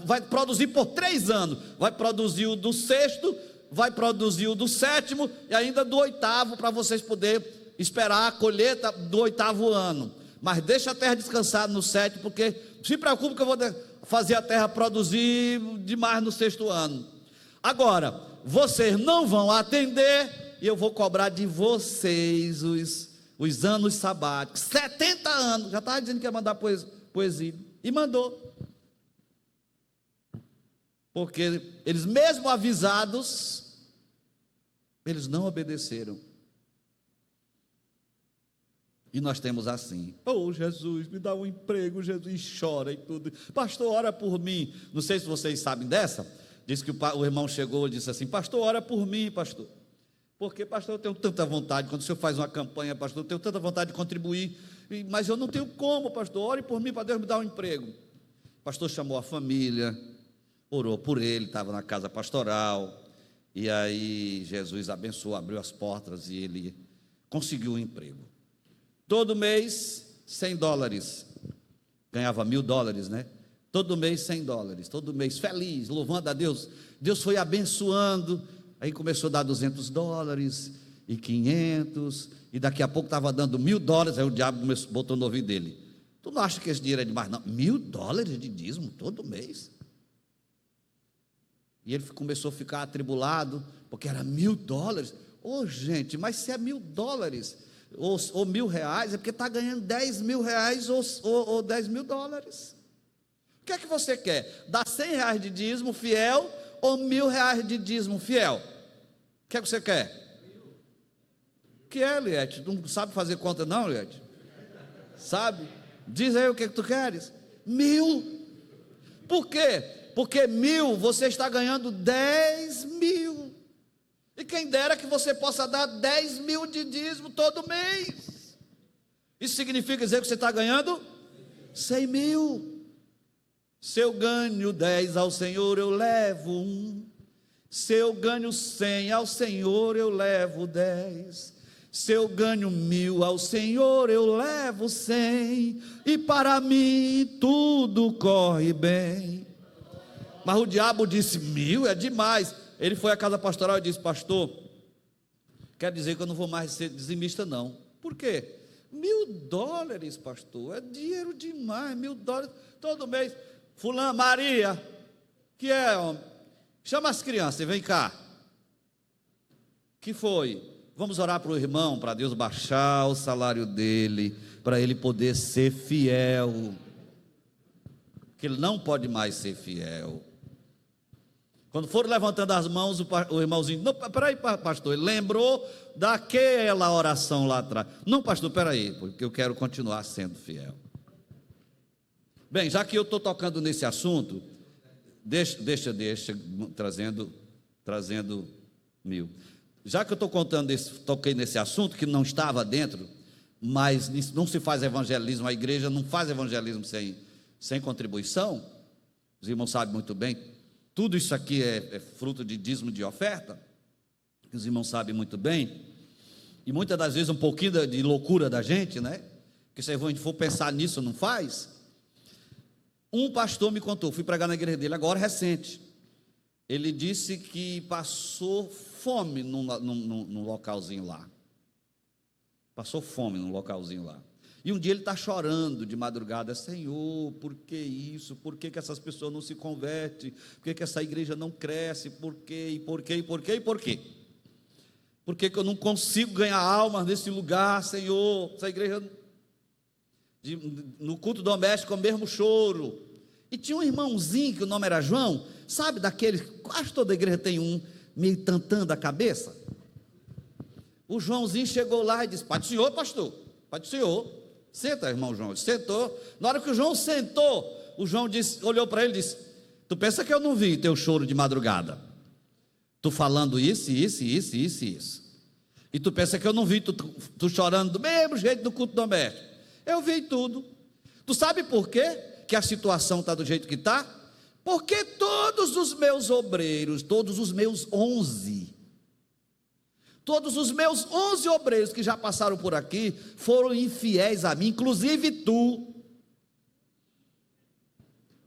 vai produzir por 3 anos, vai produzir o do 6º, vai produzir o do 7º, e ainda do 8º, para vocês poderem esperar a colheita do 8º ano. Mas deixa a terra descansar no 7º, porque se preocupa que eu vou fazer a terra produzir demais no 6º ano. Agora, vocês não vão atender, e eu vou cobrar de vocês os anos sabáticos, 70 anos, já estava dizendo que ia mandar para o exílio, e mandou. Porque eles mesmo avisados, eles não obedeceram. E nós temos assim: oh Jesus, me dá um emprego, Jesus, chora e tudo, pastor, ora por mim. Não sei se vocês sabem dessa. Diz que o irmão chegou e disse assim: pastor, ora por mim, pastor. Porque, pastor, eu tenho tanta vontade, quando o senhor faz uma campanha, pastor, eu tenho tanta vontade de contribuir, mas eu não tenho como, pastor, ore por mim para Deus me dar um emprego. O pastor chamou a família, orou por ele, estava na casa pastoral, e aí Jesus abençoou, abriu as portas e ele conseguiu um emprego. Todo mês, $100, ganhava $1.000, né? Todo mês $100, todo mês feliz, louvando a Deus. Deus foi abençoando, aí começou a dar $200 e 500, e daqui a pouco estava dando $1.000, aí o diabo botou no ouvido dele: tu não acha que esse dinheiro é demais não? $1.000 de dízimo todo mês? E ele começou a ficar atribulado, porque era $1.000. Ô gente, mas se é $1.000 ou R$1.000, é porque está ganhando R$10.000 ou $10.000. O que é que você quer? Dar R$100 de dízimo fiel ou R$1.000 de dízimo fiel? O que é que você quer? O que é, Eliette? Não sabe fazer conta não, Eliette? Sabe? Diz aí o que é que tu queres. 1.000. Por quê? Porque 1.000 você está ganhando 10.000. E quem dera que você possa dar 10.000 de dízimo todo mês. Isso significa dizer que você está ganhando 100.000. Se eu ganho 10 ao Senhor, eu levo 1. Se eu ganho 100 ao Senhor, eu levo 10. Se eu ganho 1.000 ao Senhor, eu levo 100. E para mim tudo corre bem. Mas o diabo disse: 1.000 é demais. Ele foi à casa pastoral e disse: pastor, quer dizer que eu não vou mais ser dizimista não. Por quê? $1.000, pastor, é dinheiro demais. $1.000 todo mês. Fulano, Maria, que é, homem? Chama as crianças e vem cá. Que foi? Vamos orar para o irmão, para Deus baixar o salário dele, para ele poder ser fiel. Que ele não pode mais ser fiel. Quando foram levantando as mãos, o irmãozinho: não, peraí, pastor, ele lembrou daquela oração lá atrás. Não, pastor, peraí, porque eu quero continuar sendo fiel. Bem, já que eu estou tocando nesse assunto, deixa, trazendo 1.000. Já que eu estou toquei nesse assunto, que não estava dentro, mas não se faz evangelismo, a igreja não faz evangelismo sem contribuição. Os irmãos sabem muito bem, tudo isso aqui é fruto de dízimo de oferta, os irmãos sabem muito bem, e muitas das vezes um pouquinho de loucura da gente, né? Porque se a gente for pensar nisso, não faz. Um pastor me contou, fui pregar na igreja dele agora, recente. Ele disse que passou fome num localzinho lá. Passou fome num localzinho lá. E um dia ele está chorando de madrugada: Senhor, por que isso? Por que essas pessoas não se convertem? Por que essa igreja não cresce? Por quê? Por que eu não consigo ganhar almas nesse lugar, Senhor? Essa igreja, no culto doméstico, é o mesmo choro. E tinha um irmãozinho, que o nome era João, sabe daqueles, quase toda igreja tem um, meio tantando a cabeça. O Joãozinho chegou lá e disse: Pai do Senhor, pastor, Pai do Senhor, senta, irmão João. Ele sentou. Na hora que o João sentou, o João olhou para ele e disse: tu pensa que eu não vi teu choro de madrugada? Tu falando isso. E tu pensa que eu não vi tu chorando do mesmo jeito no culto doméstico? Eu vi tudo. Tu sabe por quê que a situação está do jeito que está? Porque todos os meus obreiros, todos os meus 11 obreiros que já passaram por aqui foram infiéis a mim, inclusive tu.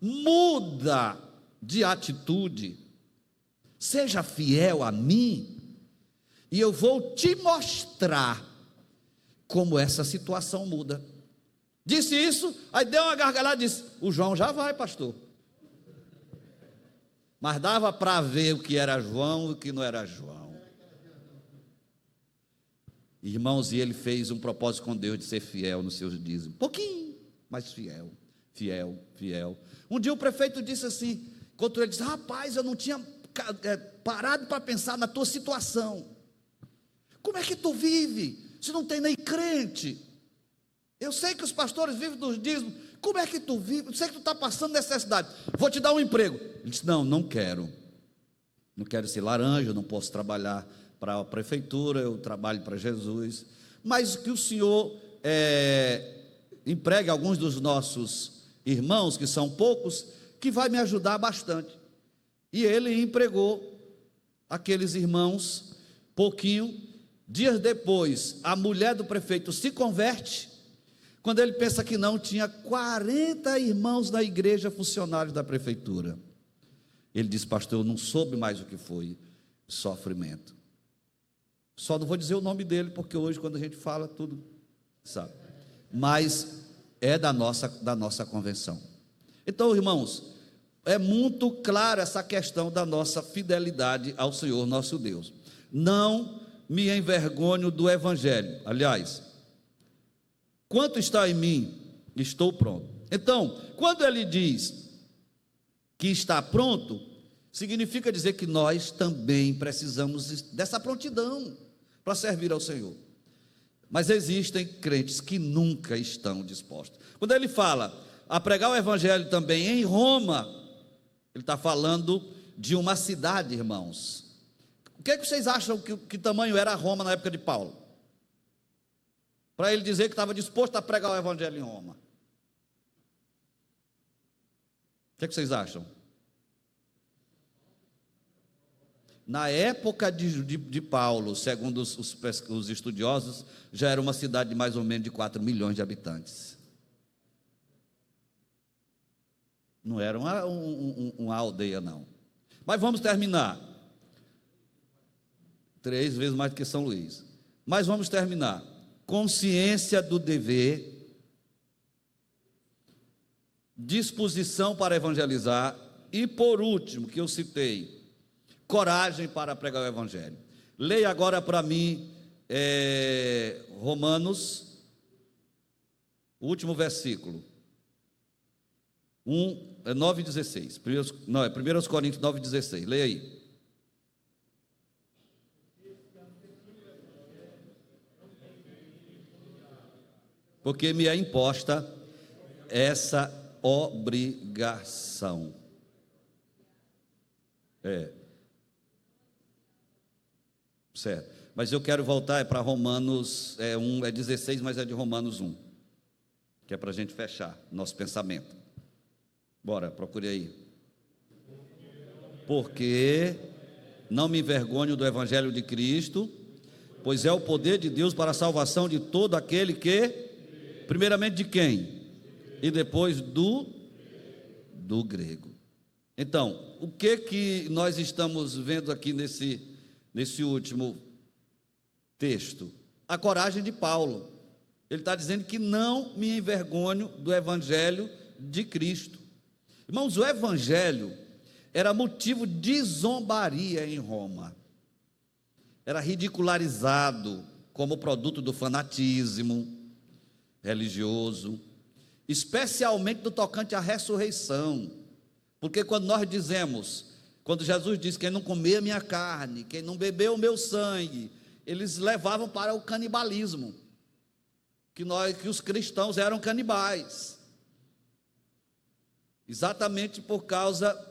Muda de atitude, seja fiel a mim, e eu vou te mostrar como essa situação muda. Disse isso, aí deu uma gargalhada e disse: o João já vai, pastor. Mas dava para ver o que era João e o que não era João. Irmãos, e ele fez um propósito com Deus de ser fiel nos seus dízimos. Pouquinho, mas fiel, fiel, fiel. Um dia o prefeito disse assim, enquanto ele disse: rapaz, eu não tinha parado para pensar na tua situação. Como é que tu vive se não tem nem crente? Eu sei que os pastores vivem dos dízimos. Como é que tu vive? Eu sei que tu está passando necessidade. Vou te dar um emprego. Ele disse: não quero. Não quero ser laranja, não posso trabalhar para a prefeitura, eu trabalho para Jesus. Mas que o Senhor empregue alguns dos nossos irmãos, que são poucos, que vai me ajudar bastante. E ele empregou aqueles irmãos, pouquinho. Dias depois, a mulher do prefeito se converte. Quando ele pensa que não, tinha 40 irmãos na igreja, funcionários da prefeitura. Ele disse: pastor, eu não soube mais o que foi sofrimento. Só não vou dizer o nome dele, porque hoje, quando a gente fala, tudo sabe. Mas é da nossa convenção. Então, irmãos, é muito clara essa questão da nossa fidelidade ao Senhor nosso Deus. Não me envergonho do Evangelho. Aliás, quanto está em mim, estou pronto. Então, quando ele diz que está pronto, significa dizer que nós também precisamos dessa prontidão para servir ao Senhor. Mas existem crentes que nunca estão dispostos. Quando ele fala a pregar o Evangelho também em Roma, ele está falando de uma cidade, irmãos. O que vocês acham que tamanho era Roma na época de Paulo? Para ele dizer que estava disposto a pregar o Evangelho em Roma. O que vocês acham? Na época de Paulo, segundo os estudiosos, já era uma cidade de mais ou menos de 4 milhões de habitantes. Não era uma aldeia, não. Mas vamos terminar. 3 vezes mais do que São Luís. Mas vamos terminar. Consciência do dever, disposição para evangelizar e, por último, que eu citei, coragem para pregar o Evangelho. Leia agora para mim Romanos, o último versículo, 9,16. 1 Coríntios 9,16. Leia aí. Porque me é imposta essa obrigação. Certo. Mas eu quero voltar para Romanos 16, mas é de Romanos 1, que é para a gente fechar nosso pensamento. Bora, procure aí. Porque não me envergonho do Evangelho de Cristo, pois é o poder de Deus para a salvação de todo aquele que, primeiramente de quem? E depois do grego. Então, o que nós estamos vendo aqui nesse último texto? A coragem de Paulo. Ele está dizendo que não me envergonho do Evangelho de Cristo. Irmãos, o Evangelho era motivo de zombaria em Roma. Era ridicularizado como produto do fanatismo religioso, especialmente no tocante à ressurreição. Porque quando nós dizemos, quando Jesus disse: quem não comer a minha carne, quem não beber o meu sangue, eles levavam para o canibalismo, que os cristãos eram canibais, exatamente por causa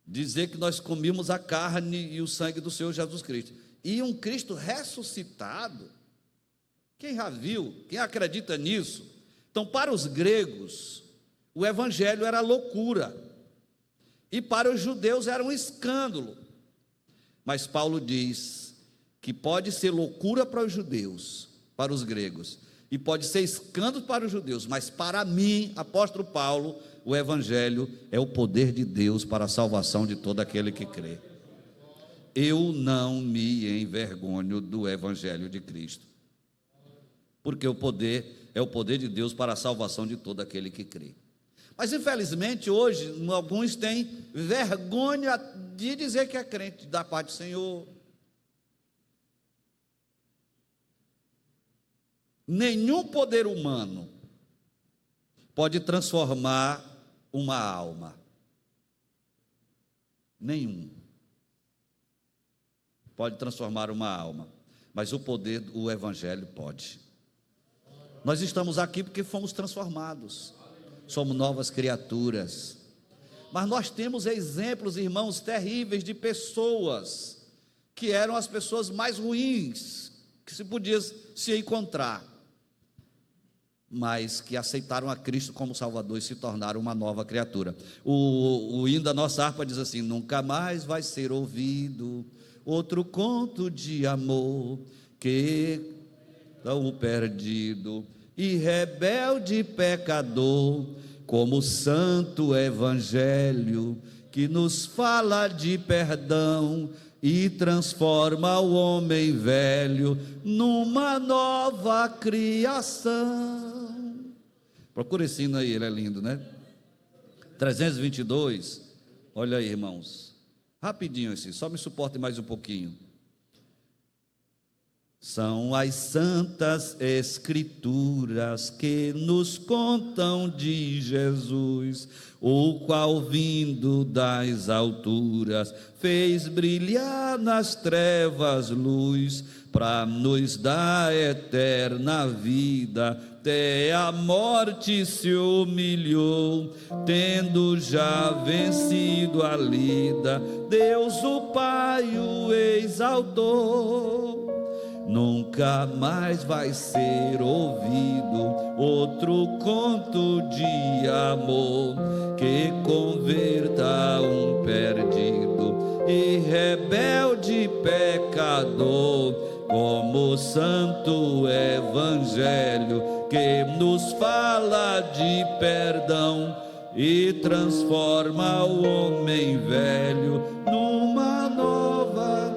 dizer que nós comíamos a carne e o sangue do Senhor Jesus Cristo. E um Cristo ressuscitado, quem já viu, quem acredita nisso? Então, para os gregos, o Evangelho era loucura, e para os judeus era um escândalo. Mas Paulo diz que pode ser loucura para os judeus, para os gregos, e pode ser escândalo para os judeus, mas para mim, apóstolo Paulo, o Evangelho é o poder de Deus para a salvação de todo aquele que crê. Eu não me envergonho do Evangelho de Cristo, porque o poder é o poder de Deus para a salvação de todo aquele que crê. Mas infelizmente hoje alguns têm vergonha de dizer que é crente, da parte do Senhor. Nenhum poder humano pode transformar uma alma. Nenhum pode transformar uma alma, mas o poder, o Evangelho pode. Nós estamos aqui porque fomos transformados, somos novas criaturas, mas nós temos exemplos, irmãos, terríveis de pessoas que eram as pessoas mais ruins que se podia se encontrar, mas que aceitaram a Cristo como Salvador e se tornaram uma nova criatura. O hino da nossa harpa diz assim: nunca mais vai ser ouvido outro conto de amor que o perdido e rebelde pecador, como o santo evangelho que nos fala de perdão e transforma o homem velho numa nova criação. Procura esse hino aí, ele é lindo, né? 322, olha aí, irmãos, rapidinho assim, só me suporte mais um pouquinho. São as santas escrituras que nos contam de Jesus, o qual vindo das alturas fez brilhar nas trevas luz, para nos dar eterna vida. Até a morte se humilhou, tendo já vencido a lida, Deus o Pai o exaltou. Nunca mais vai ser ouvido outro conto de amor que converta um perdido e rebelde pecador, como o santo evangelho que nos fala de perdão e transforma o homem velho numa nova.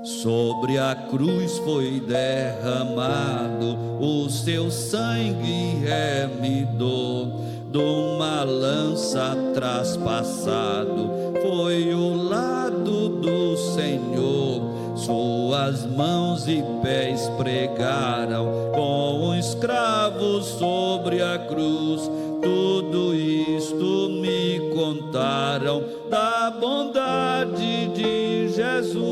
Sobre a cruz foi derramado o seu sangue remidor, de uma lança traspassado foi o lado do Senhor. Suas mãos e pés pregaram com um escravo sobre a cruz. Tudo isto me contaram da bondade de Jesus.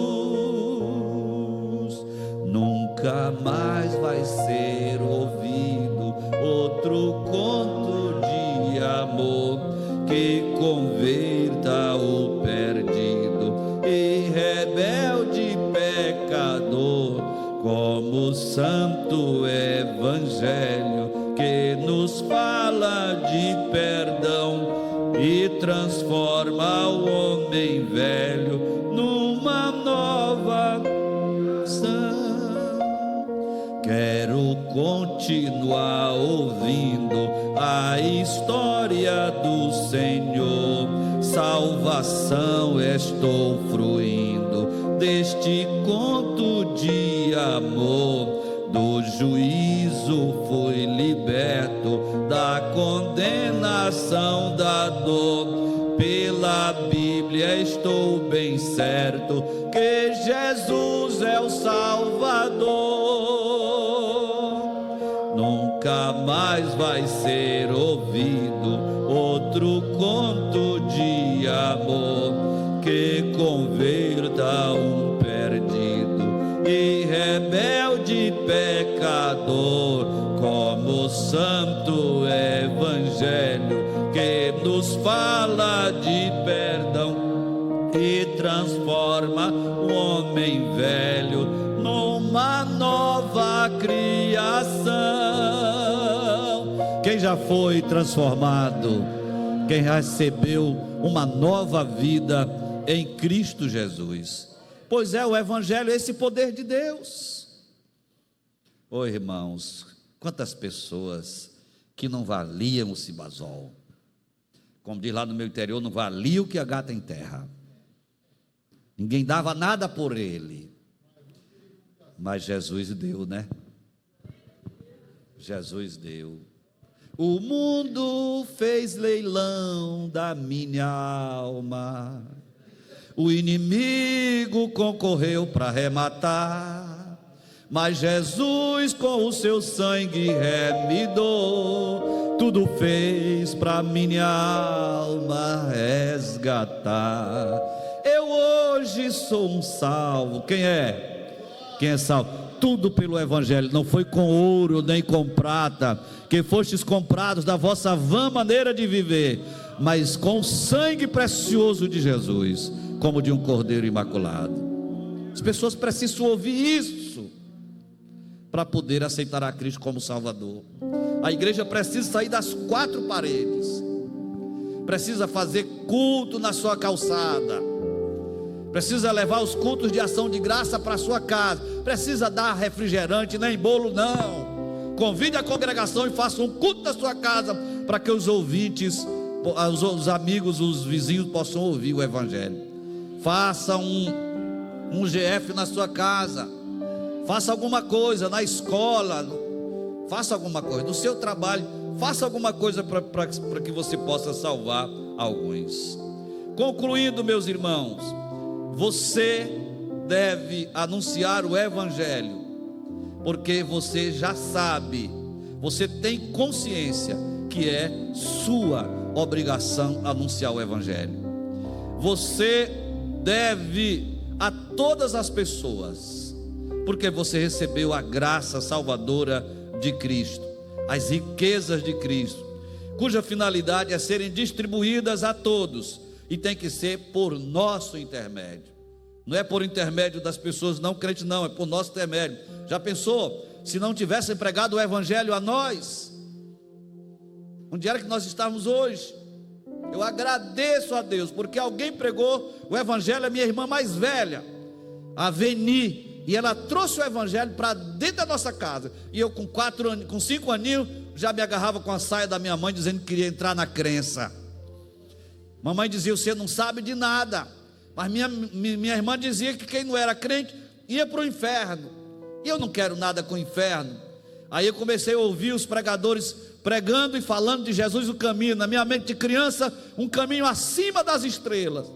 Nunca mais vai ser ouvido outro conto de amor que converta o perdido e rebelde pecador, como o santo evangelho que nos fala de perdão e transforma o homem velho numa nova criação. Quero continuar ouvindo a história do Senhor. Salvação estou fruindo deste conto de amor. Do juízo fui liberto, da condenação da dor. Pela Bíblia estou bem certo que Jesus é o Salvador. Nunca mais vai ser ouvido outro conto de amor que converta um perdido e rebelde pecador, como o santo evangelho que nos fala de perdão e transforma o homem velho numa nova criação. Quem já foi transformado, quem recebeu uma nova vida em Cristo Jesus, pois é o Evangelho, esse poder de Deus. Ô irmãos, quantas pessoas que não valiam o cibazol, como diz lá no meu interior, não valia o que a gata enterra, ninguém dava nada por ele, mas Jesus deu, né? Jesus deu. O mundo fez leilão da minha alma, o inimigo concorreu para arrematar, mas Jesus com o seu sangue remidou, tudo fez para minha alma resgatar. Eu hoje sou um salvo. Quem é? Quem é salvo? Tudo pelo Evangelho. Não foi com ouro nem com prata, que fostes comprados da vossa vã maneira de viver, mas com o sangue precioso de Jesus, como de um cordeiro imaculado. As pessoas precisam ouvir isso para poder aceitar a Cristo como Salvador. A igreja precisa sair das quatro paredes, precisa fazer culto na sua calçada, precisa levar os cultos de ação de graça para a sua casa, precisa dar refrigerante, nem bolo não. Convide a congregação e faça um culto na sua casa, para que os ouvintes, os amigos, os vizinhos possam ouvir o Evangelho. Faça um GF na sua casa, faça alguma coisa na escola, faça alguma coisa no seu trabalho, faça alguma coisa para que você possa salvar alguns. Concluindo, meus irmãos, você deve anunciar o Evangelho, porque você já sabe, você tem consciência que é sua obrigação anunciar o Evangelho. Você deve a todas as pessoas, porque você recebeu a graça salvadora de Cristo, as riquezas de Cristo, cuja finalidade é serem distribuídas a todos, e tem que ser por nosso intermédio. Não é por intermédio das pessoas não crentes, não, é por nosso intermédio. Já pensou se não tivessem pregado o Evangelho a nós? Onde era que nós estávamos hoje? Eu agradeço a Deus, porque alguém pregou o Evangelho, a minha irmã mais velha, a Veni, e ela trouxe o Evangelho para dentro da nossa casa. E eu com 5 aninhos já me agarrava com a saia da minha mãe, dizendo que queria entrar na crença. Mamãe dizia: você não sabe de nada. Mas minha irmã dizia que quem não era crente ia para o inferno, e eu não quero nada com o inferno. Aí eu comecei a ouvir os pregadores pregando e falando de Jesus, o caminho, na minha mente de criança, um caminho acima das estrelas.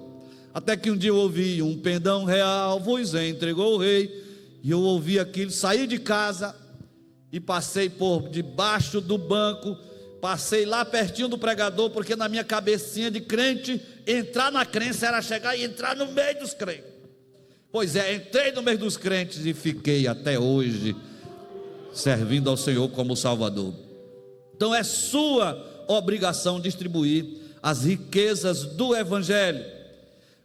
Até que um dia eu ouvi: um pendão real vos entregou o rei. E eu ouvi aquilo, saí de casa e passei por debaixo do banco, passei lá pertinho do pregador, porque na minha cabecinha de crente, entrar na crença era chegar e entrar no meio dos crentes. Pois é, entrei no meio dos crentes e fiquei até hoje servindo ao Senhor como Salvador. Então é sua obrigação distribuir as riquezas do Evangelho.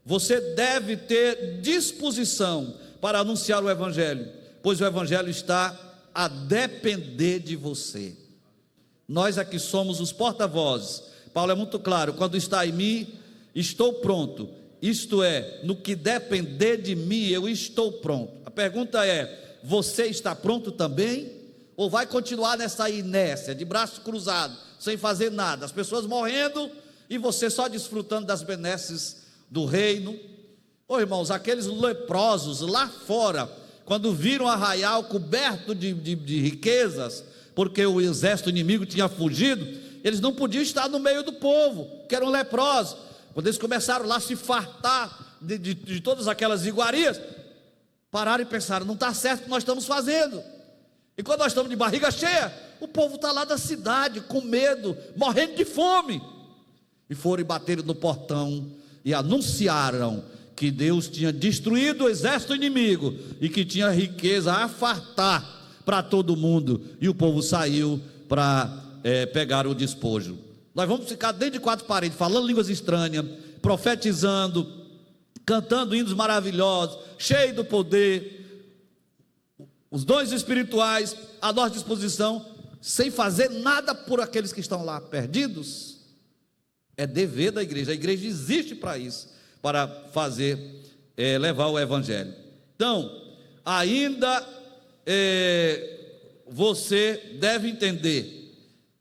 Você deve ter disposição para anunciar o Evangelho, pois o Evangelho está a depender de você. Nós aqui somos os porta-vozes. Paulo é muito claro: quando está em mim, estou pronto. Isto é, no que depender de mim, eu estou pronto. A pergunta é: você está pronto também? Ou vai continuar nessa inércia, de braços cruzados, sem fazer nada, as pessoas morrendo e você só desfrutando das benesses do reino? Ô irmãos, aqueles leprosos lá fora, quando viram Arraial coberto de riquezas, porque o exército inimigo tinha fugido, eles não podiam estar no meio do povo, que eram leprosos. Quando eles começaram lá a se fartar de todas aquelas iguarias, pararam e pensaram: não está certo o que nós estamos fazendo. E quando nós estamos de barriga cheia, o povo está lá da cidade, com medo, morrendo de fome. E foram e bateram no portão e anunciaram que Deus tinha destruído o exército inimigo e que tinha riqueza a fartar para todo mundo. E o povo saiu para pegar o despojo. Nós vamos ficar dentro de quatro paredes, falando línguas estranhas, profetizando, cantando hinos maravilhosos, cheio do poder, os dons espirituais à nossa disposição, sem fazer nada por aqueles que estão lá perdidos. É dever da igreja. A igreja existe para isso, para fazer, levar o Evangelho. Então, ainda você deve entender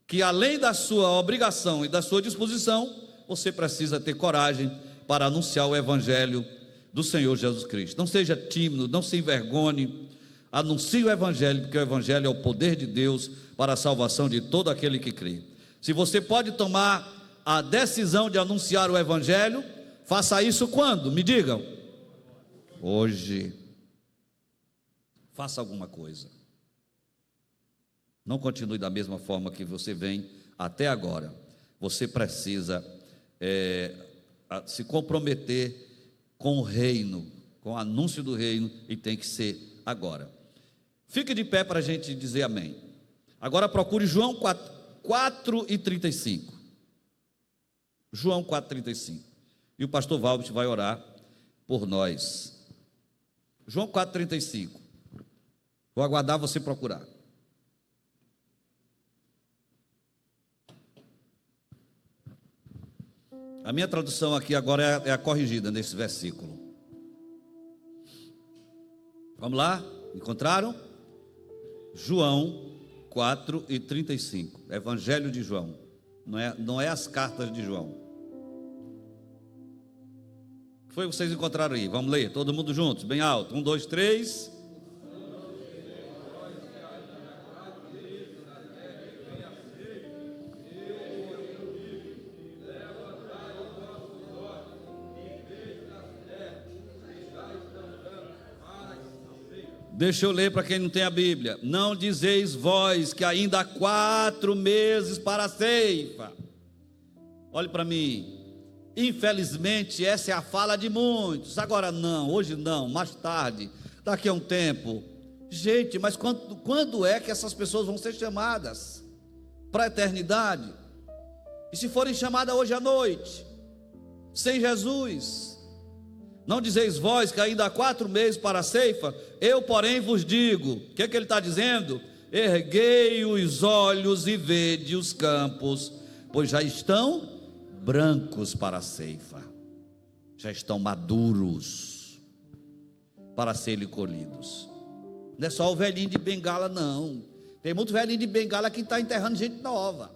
que, além da sua obrigação e da sua disposição, você precisa ter coragem para anunciar o Evangelho do Senhor Jesus Cristo. Não seja tímido, não se envergonhe. Anuncie o Evangelho, porque o Evangelho é o poder de Deus para a salvação de todo aquele que crê. Se você pode tomar a decisão de anunciar o Evangelho, faça isso quando? Me digam. Hoje. Faça alguma coisa. Não continue da mesma forma que você vem até agora. Você precisa se comprometer com o reino, com o anúncio do reino, e tem que ser agora. Fique de pé para a gente dizer amém. Agora procure João 4:35. João 4:35. E o pastor Valbert vai orar por nós. João 4:35. Vou aguardar você procurar. A minha tradução aqui agora é a corrigida nesse versículo. Vamos lá? Encontraram? João 4:35. Evangelho de João. Não é as cartas de João. O que foi que vocês encontraram aí? Vamos ler, todo mundo juntos, bem alto. 1, 2, 3. Deixa eu ler para quem não tem a Bíblia. Não dizeis vós que ainda há 4 meses para a ceifa. Olhe para mim. Infelizmente essa é a fala de muitos. Agora não, hoje não, mais tarde, daqui a um tempo. Gente, mas quando é que essas pessoas vão ser chamadas para a eternidade? E se forem chamadas hoje à noite, sem Jesus? Não dizeis vós que ainda há 4 meses para a ceifa? Eu, porém, vos digo. O que ele está dizendo? Erguei os olhos e vede os campos, pois já estão brancos para a ceifa, já estão maduros para serem colhidos. Não é só o velhinho de bengala, não. Tem muito velhinho de bengala que está enterrando gente nova.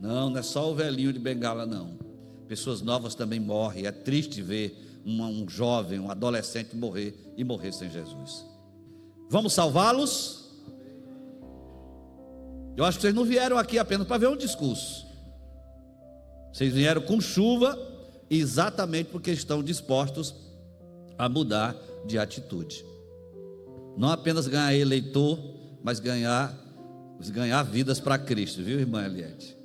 Não é só o velhinho de bengala, não. Pessoas novas também morrem. É triste ver um jovem, um adolescente morrer sem Jesus. Vamos salvá-los? Eu acho que vocês não vieram aqui apenas para ver um discurso. Vocês vieram com chuva, exatamente porque estão dispostos a mudar de atitude. Não apenas ganhar eleitor, mas ganhar vidas para Cristo, viu, irmã Eliette?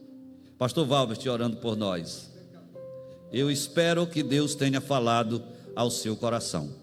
Pastor Valbert orando por nós. Eu espero que Deus tenha falado ao seu coração.